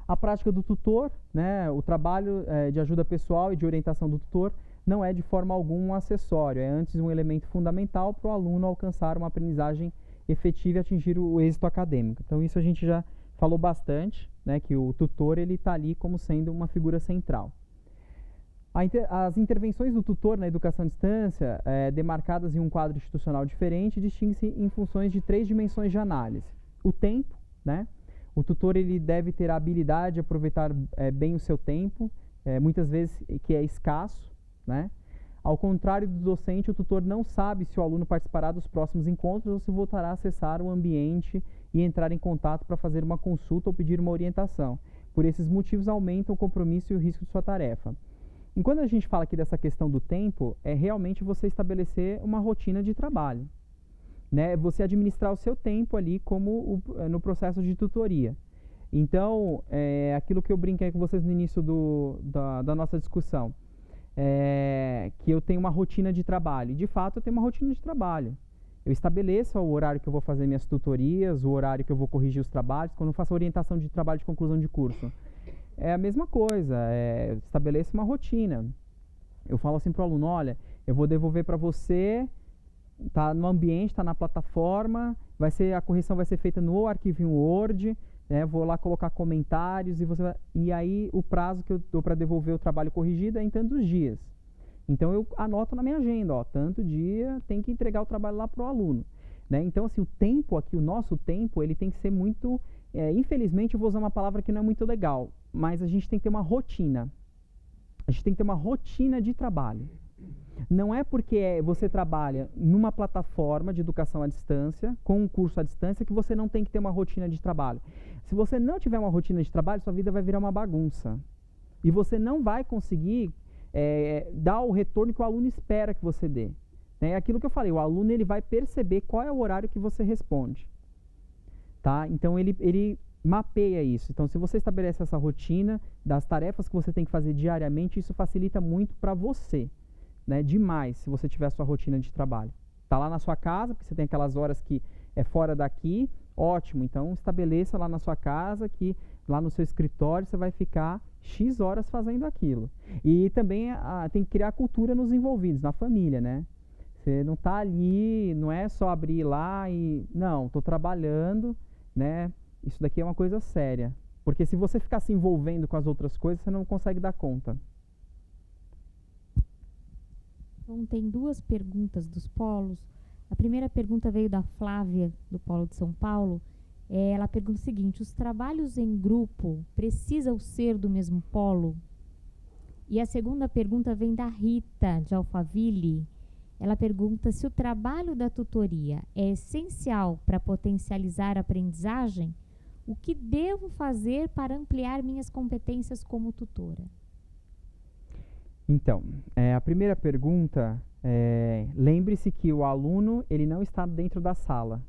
A prática do tutor, né? O trabalho de ajuda pessoal e de orientação do tutor não é de forma alguma um acessório, é antes um elemento fundamental para o aluno alcançar uma aprendizagem efetiva e atingir o êxito acadêmico. Então, isso a gente já falou bastante, né, que o tutor ele está ali como sendo uma figura central. As intervenções do tutor na educação à distância, demarcadas em um quadro institucional diferente, distinguem-se em funções de 3 dimensões de análise. O tempo, né? O tutor ele deve ter a habilidade de aproveitar bem o seu tempo, muitas vezes que é escasso, né? Ao contrário do docente, o tutor não sabe se o aluno participará dos próximos encontros ou se voltará a acessar o ambiente e entrar em contato para fazer uma consulta ou pedir uma orientação. Por esses motivos, aumentam o compromisso e o risco de sua tarefa. Enquanto a gente fala aqui dessa questão do tempo, é realmente você estabelecer uma rotina de trabalho, né? Você administrar o seu tempo ali como no processo de tutoria. Então, aquilo que eu brinquei com vocês no início da nossa discussão, que eu tenho uma rotina de trabalho. E, de fato, eu tenho uma rotina de trabalho. Eu estabeleço o horário que eu vou fazer minhas tutorias, o horário que eu vou corrigir os trabalhos, quando eu faço a orientação de trabalho de conclusão de curso. É a mesma coisa, eu estabeleço uma rotina. Eu falo assim para o aluno, olha, eu vou devolver para você, tá no ambiente, tá na plataforma, a correção vai ser feita no arquivo em Word, né, vou lá colocar comentários e aí o prazo que eu dou para devolver o trabalho corrigido é em tantos dias. Então eu anoto na minha agenda, tanto dia tem que entregar o trabalho lá para o aluno. né? Então, assim, o tempo aqui, o nosso tempo, ele tem que ser muito... infelizmente, eu vou usar uma palavra que não é muito legal, mas a gente tem que ter uma rotina. A gente tem que ter uma rotina de trabalho. Não é porque você trabalha numa plataforma de educação à distância, com um curso à distância, que você não tem que ter uma rotina de trabalho. Se você não tiver uma rotina de trabalho, sua vida vai virar uma bagunça. E você não vai conseguir dar o retorno que o aluno espera que você dê. É aquilo que eu falei, o aluno ele vai perceber qual é o horário que você responde. Tá? Então, ele mapeia isso. Então, se você estabelece essa rotina das tarefas que você tem que fazer diariamente, isso facilita muito para você. Né, demais, se você tiver a sua rotina de trabalho. Está lá na sua casa, porque você tem aquelas horas que é fora daqui, ótimo. Então, estabeleça lá na sua casa que lá no seu escritório você vai ficar X horas fazendo aquilo. E também tem que criar cultura nos envolvidos, na família, né? Você não está ali, não é só abrir lá e... Não, estou trabalhando, né? Isso daqui é uma coisa séria. Porque se você ficar se envolvendo com as outras coisas, você não consegue dar conta. Então, tem duas perguntas dos polos. A primeira pergunta veio da Flávia, do Polo de São Paulo. Ela pergunta o seguinte: os trabalhos em grupo precisam ser do mesmo polo? E a segunda pergunta vem da Rita, de Alphaville. Ela pergunta se o trabalho da tutoria é essencial para potencializar a aprendizagem. O que devo fazer para ampliar minhas competências como tutora? Então, a primeira pergunta lembre-se que o aluno ele não está dentro da sala.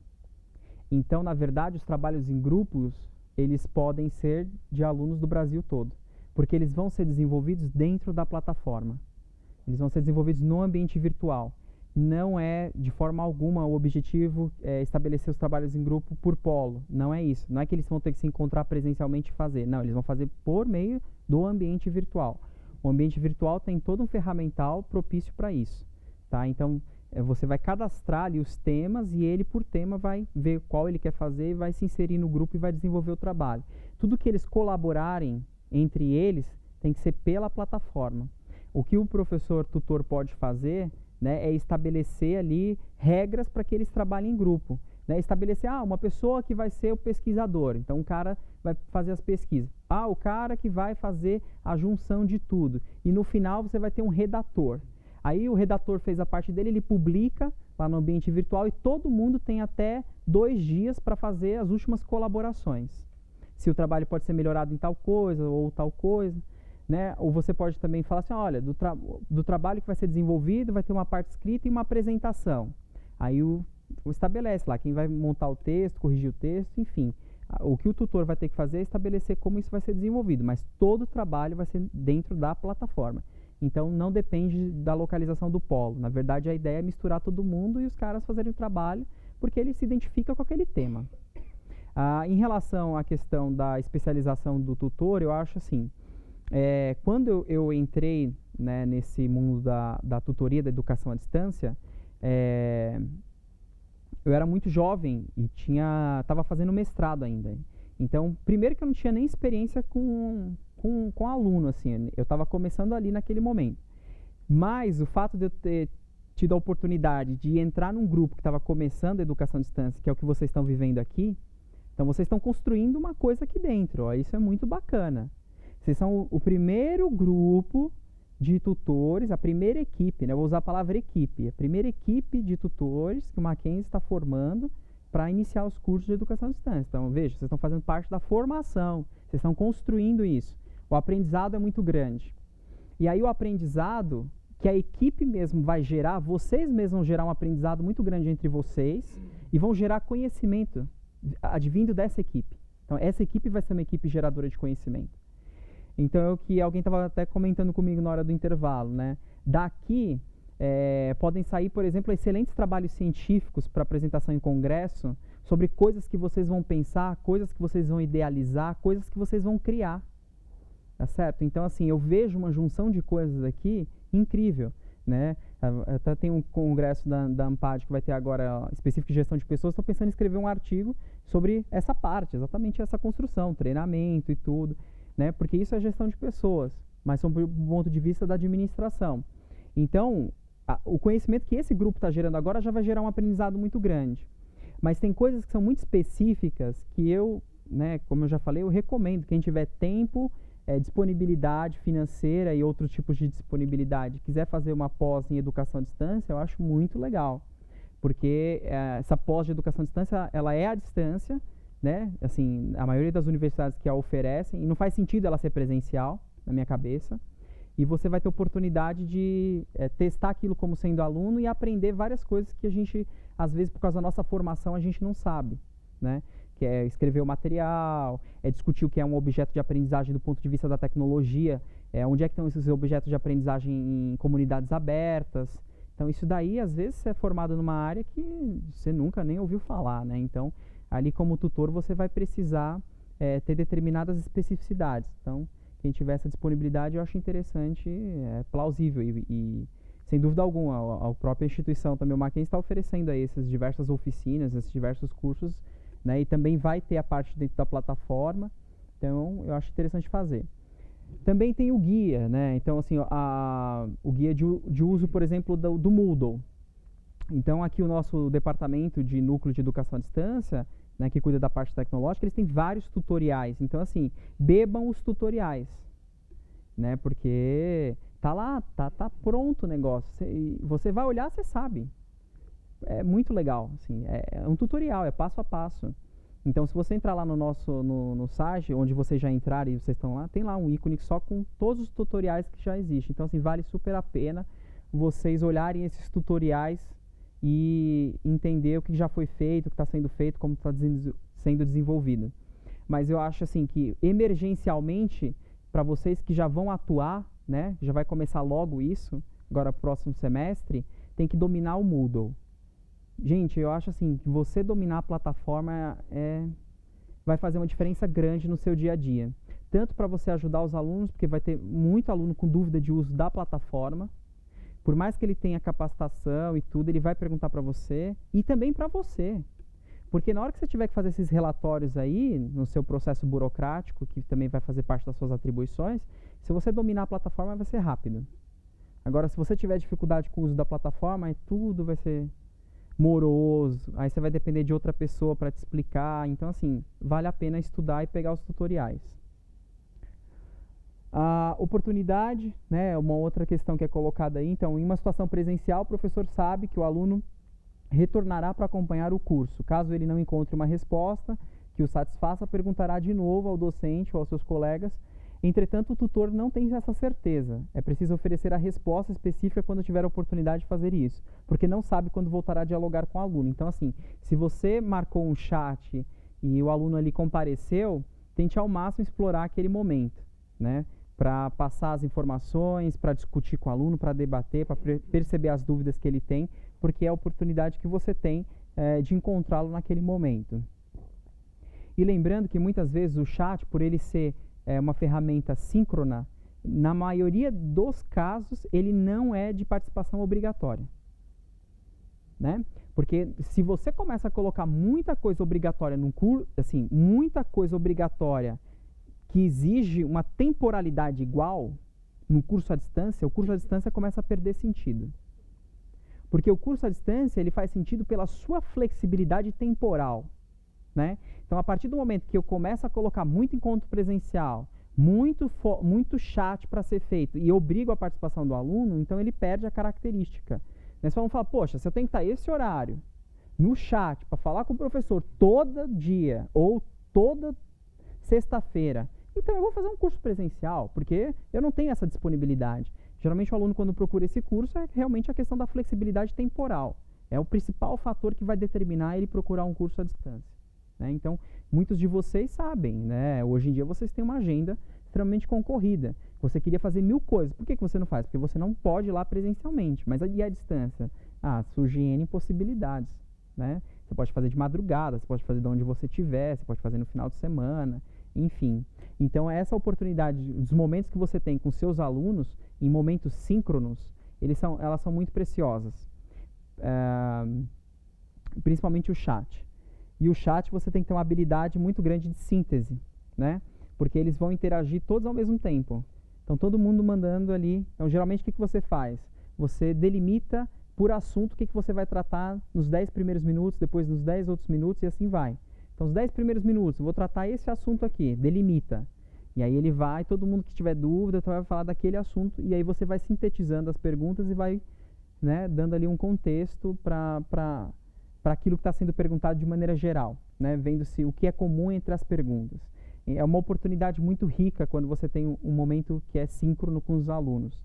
Então, na verdade, os trabalhos em grupos, eles podem ser de alunos do Brasil todo, porque eles vão ser desenvolvidos dentro da plataforma. Eles vão ser desenvolvidos no ambiente virtual. Não é, de forma alguma, o objetivo estabelecer os trabalhos em grupo por polo. Não é isso. Não é que eles vão ter que se encontrar presencialmente e fazer. Não, eles vão fazer por meio do ambiente virtual. O ambiente virtual tem todo um ferramental propício para isso. Tá? Então, você vai cadastrar ali os temas e ele, por tema, vai ver qual ele quer fazer e vai se inserir no grupo e vai desenvolver o trabalho. Tudo que eles colaborarem entre eles tem que ser pela plataforma. O que o professor tutor pode fazer, né, é estabelecer ali regras para que eles trabalhem em grupo. Né? Estabelecer, uma pessoa que vai ser o pesquisador, então o cara vai fazer as pesquisas. O cara que vai fazer a junção de tudo. E no final você vai ter um redator. Aí o redator fez a parte dele, ele publica lá no ambiente virtual e todo mundo tem até 2 dias para fazer as últimas colaborações. Se o trabalho pode ser melhorado em tal coisa ou tal coisa. Né? Ou você pode também falar assim, olha, do trabalho que vai ser desenvolvido vai ter uma parte escrita e uma apresentação. Aí o estabelece lá quem vai montar o texto, corrigir o texto, enfim. O que o tutor vai ter que fazer é estabelecer como isso vai ser desenvolvido, mas todo o trabalho vai ser dentro da plataforma. Então, não depende da localização do polo. Na verdade, a ideia é misturar todo mundo e os caras fazerem o trabalho, porque ele se identifica com aquele tema. Em relação à questão da especialização do tutor, eu acho assim, quando eu entrei, né, nesse mundo da tutoria, da educação à distância, eu era muito jovem e estava fazendo mestrado ainda. Então, primeiro que eu não tinha nem experiência com aluno, assim, eu estava começando ali naquele momento. Mas o fato de eu ter tido a oportunidade de entrar num grupo que estava começando a educação à distância, que é o que vocês estão vivendo aqui, então vocês estão construindo uma coisa aqui dentro, isso é muito bacana. Vocês são o primeiro grupo de tutores, a primeira equipe, né? Eu vou usar a palavra equipe, a primeira equipe de tutores que o Mackenzie está formando para iniciar os cursos de educação à distância. Então, veja, vocês estão fazendo parte da formação, vocês estão construindo isso. O aprendizado é muito grande. E aí o aprendizado que a equipe mesmo vai gerar, vocês mesmos vão gerar um aprendizado muito grande entre vocês e vão gerar conhecimento advindo dessa equipe. Então, essa equipe vai ser uma equipe geradora de conhecimento. Então, é o que alguém estava até comentando comigo na hora do intervalo, né? Daqui, podem sair, por exemplo, excelentes trabalhos científicos para apresentação em congresso sobre coisas que vocês vão pensar, coisas que vocês vão idealizar, coisas que vocês vão criar. Tá certo? Então, assim, eu vejo uma junção de coisas aqui incrível, né? Até tem um congresso da AMPAD que vai ter agora, específico de gestão de pessoas, estou pensando em escrever um artigo sobre essa parte, exatamente essa construção, treinamento e tudo. Né? Porque isso é gestão de pessoas, mas sob o ponto de vista da administração. Então, o conhecimento que esse grupo está gerando agora já vai gerar um aprendizado muito grande. Mas tem coisas que são muito específicas que eu, né, como eu já falei, eu recomendo. Quem tiver tempo, disponibilidade financeira e outros tipos de disponibilidade, quiser fazer uma pós em educação à distância, eu acho muito legal. Porque essa pós de educação à distância, ela é à distância, né? Assim, a maioria das universidades que a oferecem, e não faz sentido ela ser presencial, na minha cabeça. E você vai ter oportunidade de testar aquilo como sendo aluno e aprender várias coisas que a gente, às vezes, por causa da nossa formação, a gente não sabe, né? Que é escrever o material, é discutir o que é um objeto de aprendizagem do ponto de vista da tecnologia, onde é que estão esses objetos de aprendizagem em comunidades abertas. Então, isso daí, às vezes, você é formado numa área que você nunca nem ouviu falar, né? Então, ali como tutor, você vai precisar ter determinadas especificidades. Então, quem tiver essa disponibilidade, eu acho interessante, plausível e sem dúvida alguma, a própria instituição também, o Mackenzie, está oferecendo aí essas diversas oficinas, esses diversos cursos, né? E também vai ter a parte dentro da plataforma, então eu acho interessante fazer. Também tem o guia, né? Então, assim, o guia de uso, por exemplo, do Moodle. Então, aqui o nosso departamento de núcleo de educação à distância, né, que cuida da parte tecnológica, eles têm vários tutoriais. Então, assim, bebam os tutoriais, né? Porque tá lá, tá pronto o negócio. Você vai olhar, você sabe. É muito legal, assim, é um tutorial, é passo a passo. Então, se você entrar lá no site, onde vocês já entraram e vocês estão lá, tem lá um ícone só com todos os tutoriais que já existem. Então, assim, vale super a pena vocês olharem esses tutoriais e entender o que já foi feito, o que está sendo feito, como está sendo desenvolvido. Mas eu acho, assim, que emergencialmente, para vocês que já vão atuar, né, já vai começar logo isso, agora próximo semestre, tem que dominar o Moodle. Gente, eu acho assim, que você dominar a plataforma vai fazer uma diferença grande no seu dia a dia. Tanto para você ajudar os alunos, porque vai ter muito aluno com dúvida de uso da plataforma. Por mais que ele tenha capacitação e tudo, ele vai perguntar para você e também para você. Porque na hora que você tiver que fazer esses relatórios aí, no seu processo burocrático, que também vai fazer parte das suas atribuições, se você dominar a plataforma, vai ser rápido. Agora, se você tiver dificuldade com o uso da plataforma, aí tudo vai ser moroso, aí você vai depender de outra pessoa para te explicar. Então, assim, vale a pena estudar e pegar os tutoriais. A oportunidade, né, uma outra questão que é colocada aí. Então, em uma situação presencial, o professor sabe que o aluno retornará para acompanhar o curso. Caso ele não encontre uma resposta que o satisfaça, perguntará de novo ao docente ou aos seus colegas. Entretanto, o tutor não tem essa certeza. É preciso oferecer a resposta específica quando tiver a oportunidade de fazer isso, porque não sabe quando voltará a dialogar com o aluno. Então, assim, se você marcou um chat e o aluno ali compareceu, tente ao máximo explorar aquele momento, né? Para passar as informações, para discutir com o aluno, para debater, para perceber as dúvidas que ele tem, porque é a oportunidade que você tem de encontrá-lo naquele momento. E lembrando que muitas vezes o chat, por ele ser uma ferramenta síncrona, na maioria dos casos, ele não é de participação obrigatória, né? Porque se você começa a colocar muita coisa obrigatória num curso, assim, muita coisa obrigatória que exige uma temporalidade igual no curso à distância, o curso à distância começa a perder sentido. Porque o curso à distância, ele faz sentido pela sua flexibilidade temporal, né? Então, a partir do momento que eu começo a colocar muito encontro presencial, muito chat para ser feito e obrigo a participação do aluno, então ele perde a característica. Nós vamos falar, poxa, se eu tenho que estar esse horário no chat para falar com o professor todo dia ou toda sexta-feira, então eu vou fazer um curso presencial, porque eu não tenho essa disponibilidade. Geralmente o aluno, quando procura esse curso, é realmente a questão da flexibilidade temporal. É o principal fator que vai determinar ele procurar um curso à distância. Então, muitos de vocês sabem, né? Hoje em dia vocês têm uma agenda extremamente concorrida. Você queria fazer 1000 coisas. Por que você não faz? Porque você não pode ir lá presencialmente. Mas e à distância? Surge N possibilidades, né? Você pode fazer de madrugada, você pode fazer de onde você estiver, você pode fazer no final de semana, enfim. Então, essa oportunidade, os momentos que você tem com seus alunos, em momentos síncronos, elas são muito preciosas. Principalmente o chat. E o chat você tem que ter uma habilidade muito grande de síntese, né? Porque eles vão interagir todos ao mesmo tempo. Então, todo mundo mandando ali. Então, geralmente, o que você faz? Você delimita por assunto, o que você vai tratar nos 10 primeiros minutos, depois nos 10 outros minutos e assim vai. Então, os 10 primeiros minutos, eu vou tratar esse assunto aqui, delimita. E aí ele vai, todo mundo que tiver dúvida, vai falar daquele assunto, e aí você vai sintetizando as perguntas e vai, né, dando ali um contexto para aquilo que está sendo perguntado de maneira geral, né, vendo-se o que é comum entre as perguntas. É uma oportunidade muito rica quando você tem um momento que é síncrono com os alunos.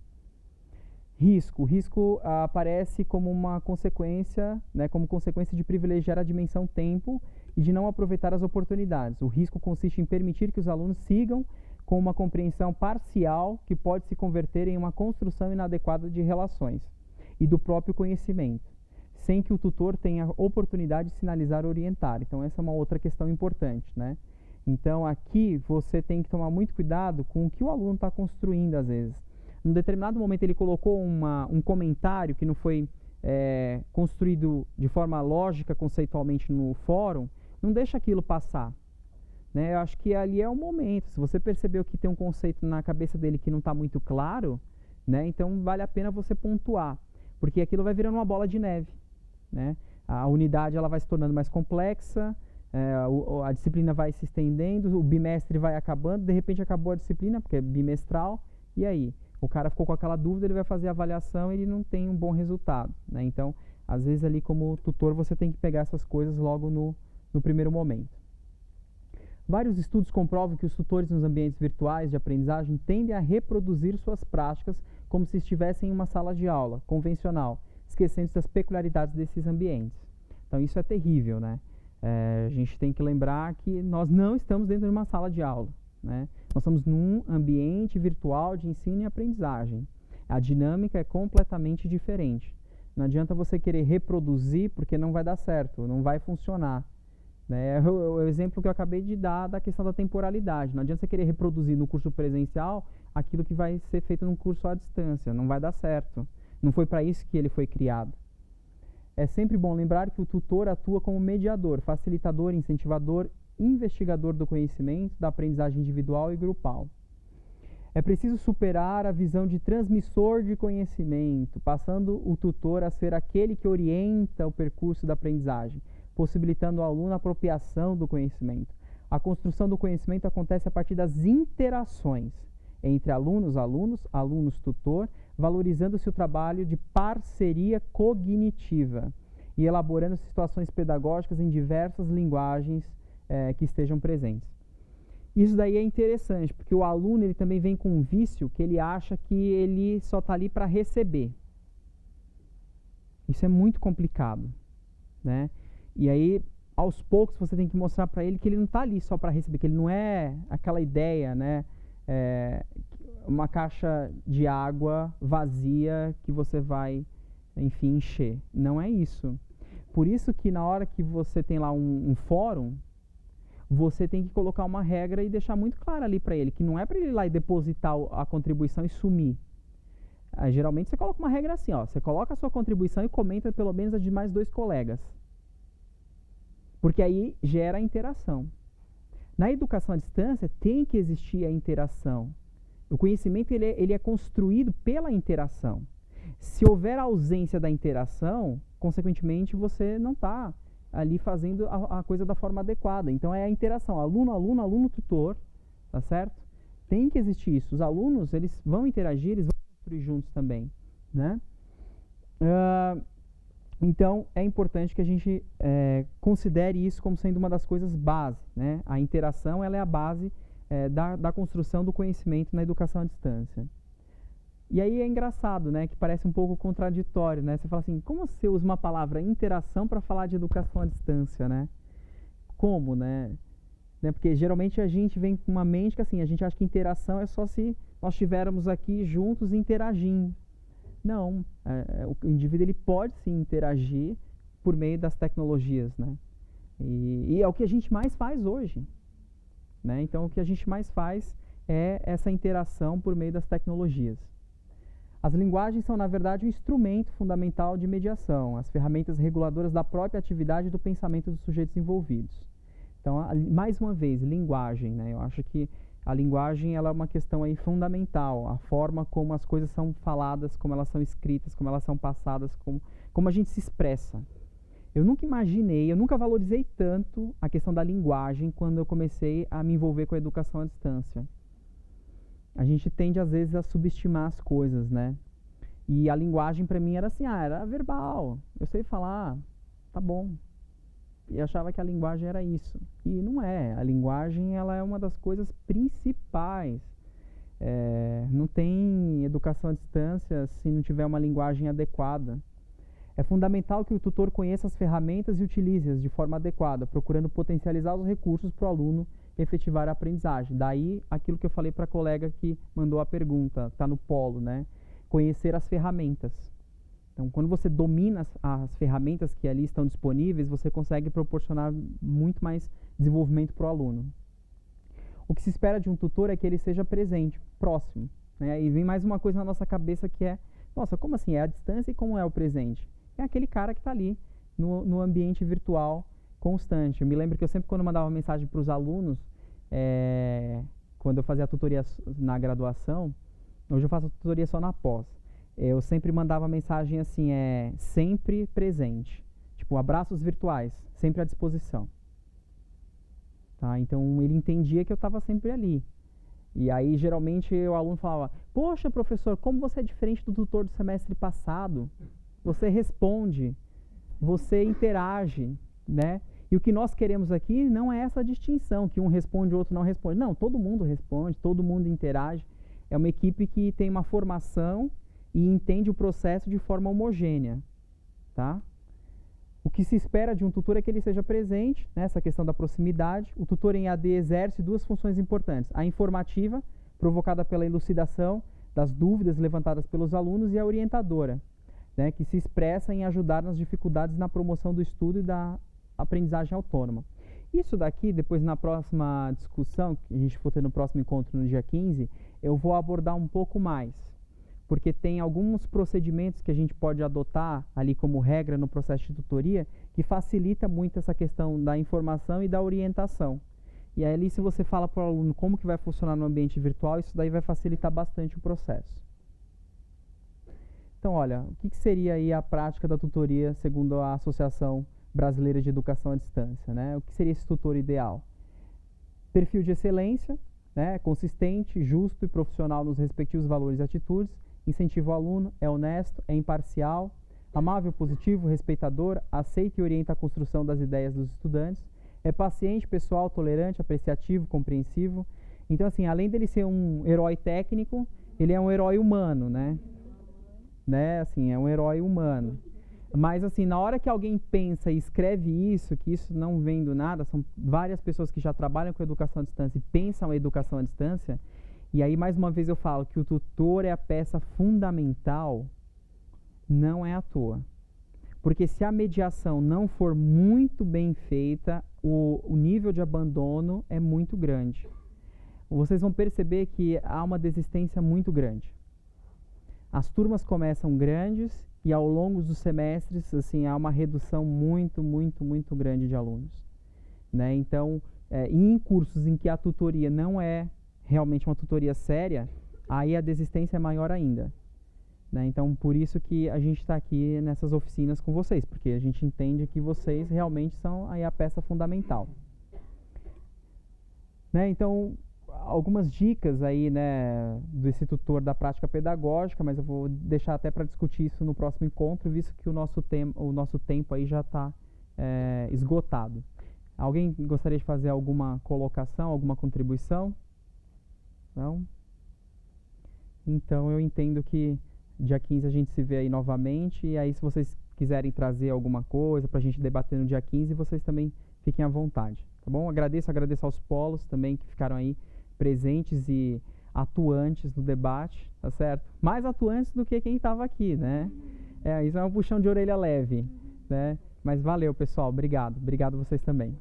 Risco. O risco aparece como uma consequência, né, como consequência de privilegiar a dimensão tempo e de não aproveitar as oportunidades. O risco consiste em permitir que os alunos sigam com uma compreensão parcial que pode se converter em uma construção inadequada de relações e do próprio conhecimento, sem que o tutor tenha oportunidade de sinalizar ou orientar. Então, essa é uma outra questão importante, né? Então, aqui você tem que tomar muito cuidado com o que o aluno está construindo, às vezes. Num determinado momento ele colocou um comentário que não foi construído de forma lógica, conceitualmente no fórum, não deixa aquilo passar. Né? Eu acho que ali é o momento. Se você percebeu que tem um conceito na cabeça dele que não está muito claro, né, então vale a pena você pontuar, porque aquilo vai virando uma bola de neve. Né? A unidade ela vai se tornando mais complexa, a disciplina vai se estendendo, o bimestre vai acabando, de repente acabou a disciplina, porque é bimestral, e aí? O cara ficou com aquela dúvida, ele vai fazer a avaliação e ele não tem um bom resultado. Né? Então, às vezes ali como tutor você tem que pegar essas coisas logo no primeiro momento. Vários estudos comprovam que os tutores nos ambientes virtuais de aprendizagem tendem a reproduzir suas práticas como se estivessem em uma sala de aula convencional, esquecendo das peculiaridades desses ambientes. Então isso é terrível, né? A gente tem que lembrar que nós não estamos dentro de uma sala de aula, né? Nós estamos num ambiente virtual de ensino e aprendizagem. A dinâmica é completamente diferente. Não adianta você querer reproduzir porque não vai dar certo, não vai funcionar. Né? O exemplo que eu acabei de dar da questão da temporalidade. Não adianta você querer reproduzir no curso presencial aquilo que vai ser feito num curso à distância. Não vai dar certo. Não foi para isso que ele foi criado. É sempre bom lembrar que o tutor atua como mediador, facilitador, incentivador, investigador do conhecimento, da aprendizagem individual e grupal. É preciso superar a visão de transmissor de conhecimento, passando o tutor a ser aquele que orienta o percurso da aprendizagem, possibilitando ao aluno a apropriação do conhecimento. A construção do conhecimento acontece a partir das interações entre alunos, tutor, valorizando-se o trabalho de parceria cognitiva e elaborando situações pedagógicas em diversas linguagens que estejam presentes. Isso daí é interessante, porque o aluno ele também vem com um vício que ele acha que ele só está ali para receber. Isso é muito complicado, né? E aí, aos poucos, você tem que mostrar para ele que ele não está ali só para receber, que ele não é aquela ideia, né? Uma caixa de água vazia que você vai, enfim, encher. Não é isso. Por isso que na hora que você tem lá um fórum, você tem que colocar uma regra e deixar muito claro ali para ele, que não é para ele ir lá e depositar a contribuição e sumir. Geralmente você coloca uma regra assim, ó, você coloca a sua contribuição e comenta pelo menos a de mais 2 colegas. Porque aí gera interação. Na educação à distância tem que existir a interação. O conhecimento ele é construído pela interação. Se houver ausência da interação, consequentemente você não está ali fazendo a coisa da forma adequada. Então é a interação, aluno, tutor, tá certo? Tem que existir isso. Os alunos, eles vão interagir, eles vão construir juntos também, né? Então é importante que a gente considere isso como sendo uma das coisas base, né? A interação ela é a base da construção do conhecimento na educação à distância. E aí é engraçado, né, que parece um pouco contraditório, né? Você fala assim, como você usa uma palavra interação para falar de educação à distância, né? Como, né? Porque geralmente a gente vem com uma mente que assim, a gente acha que interação é só se nós estivermos aqui juntos interagindo. Não, o indivíduo ele pode sim interagir por meio das tecnologias, né? E é o que a gente mais faz hoje, né? Então o que a gente mais faz é essa interação por meio das tecnologias. As linguagens são, na verdade, um instrumento fundamental de mediação, as ferramentas reguladoras da própria atividade e do pensamento dos sujeitos envolvidos. Então, mais uma vez, linguagem, né? Eu acho que a linguagem ela é uma questão aí fundamental, a forma como as coisas são faladas, como elas são escritas, como elas são passadas, como a gente se expressa. Eu nunca imaginei, eu nunca valorizei tanto a questão da linguagem quando eu comecei a me envolver com a educação à distância. A gente tende, às vezes, a subestimar as coisas, né? E a linguagem, para mim, era assim, era verbal. Eu sei falar, tá bom. E achava que a linguagem era isso. E não é. A linguagem, ela é uma das coisas principais. Não tem educação à distância se não tiver uma linguagem adequada. É fundamental que o tutor conheça as ferramentas e utilize-as de forma adequada, procurando potencializar os recursos para o aluno efetivar a aprendizagem. Daí, aquilo que eu falei para a colega que mandou a pergunta, está no polo, né? Conhecer as ferramentas. Então, quando você domina as ferramentas que ali estão disponíveis, você consegue proporcionar muito mais desenvolvimento para o aluno. O que se espera de um tutor é que ele seja presente, próximo, né? E vem mais uma coisa na nossa cabeça que é, nossa, como assim? É a distância e como é o presente? É aquele cara que está ali no ambiente virtual constante. Eu me lembro que eu sempre, quando mandava mensagem para os alunos, quando eu fazia a tutoria na graduação, hoje eu faço a tutoria só na pós, eu sempre mandava mensagem assim, sempre presente. Tipo, abraços virtuais, sempre à disposição. Tá? Então, ele entendia que eu estava sempre ali. E aí, geralmente, o aluno falava, poxa, professor, como você é diferente do tutor do semestre passado? Você responde, você interage, né? E o que nós queremos aqui não é essa distinção, que um responde e o outro não responde. Não, todo mundo responde, todo mundo interage. É uma equipe que tem uma formação e entende o processo de forma homogênea, tá? O que se espera de um tutor é que ele seja presente, nessa questão da proximidade. O tutor em AD exerce duas funções importantes. A informativa, provocada pela elucidação das dúvidas levantadas pelos alunos, e a orientadora, né, que se expressa em ajudar nas dificuldades na promoção do estudo e da aprendizagem autônoma. Isso daqui, depois na próxima discussão, que a gente for ter no próximo encontro no dia 15, eu vou abordar um pouco mais, porque tem alguns procedimentos que a gente pode adotar ali como regra no processo de tutoria que facilita muito essa questão da informação e da orientação. E aí ali, se você fala para o aluno como que vai funcionar no ambiente virtual, isso daí vai facilitar bastante o processo. Então, olha, o que seria aí a prática da tutoria segundo a Associação Brasileira de Educação à Distância, né? O que seria esse tutor ideal? Perfil de excelência, né? Consistente, justo e profissional nos respectivos valores e atitudes, incentiva o aluno, é honesto, é imparcial, amável, positivo, respeitador, aceita e orienta a construção das ideias dos estudantes, é paciente, pessoal, tolerante, apreciativo, compreensivo. Então, assim, além dele ser um herói técnico, ele é um herói humano, né? Assim, é um herói humano. Mas, assim, na hora que alguém pensa e escreve isso, que isso não vem do nada, são várias pessoas que já trabalham com educação à distância e pensam a educação à distância, e aí, mais uma vez, eu falo que o tutor é a peça fundamental, não é à toa. Porque se a mediação não for muito bem feita, o nível de abandono é muito grande. Vocês vão perceber que há uma desistência muito grande. As turmas começam grandes e ao longo dos semestres, assim, há uma redução muito grande de alunos, né? Então, em cursos em que a tutoria não é realmente uma tutoria séria, aí a desistência é maior ainda, né? Então, por isso que a gente está aqui nessas oficinas com vocês, porque a gente entende que vocês realmente são aí a peça fundamental, né? Então, algumas dicas aí, né, desse tutor da prática pedagógica, mas eu vou deixar até para discutir isso no próximo encontro, visto que o nosso tempo aí já está esgotado. Alguém gostaria de fazer alguma colocação, alguma contribuição? Não? Então eu entendo que dia 15 a gente se vê aí novamente, e aí se vocês quiserem trazer alguma coisa para a gente debater no dia 15, vocês também fiquem à vontade, tá bom? Agradeço aos polos também que ficaram aí presentes e atuantes no debate, tá certo? Mais atuantes do que quem estava aqui, né? Isso é um puxão de orelha leve, né? Mas valeu, pessoal, obrigado vocês também.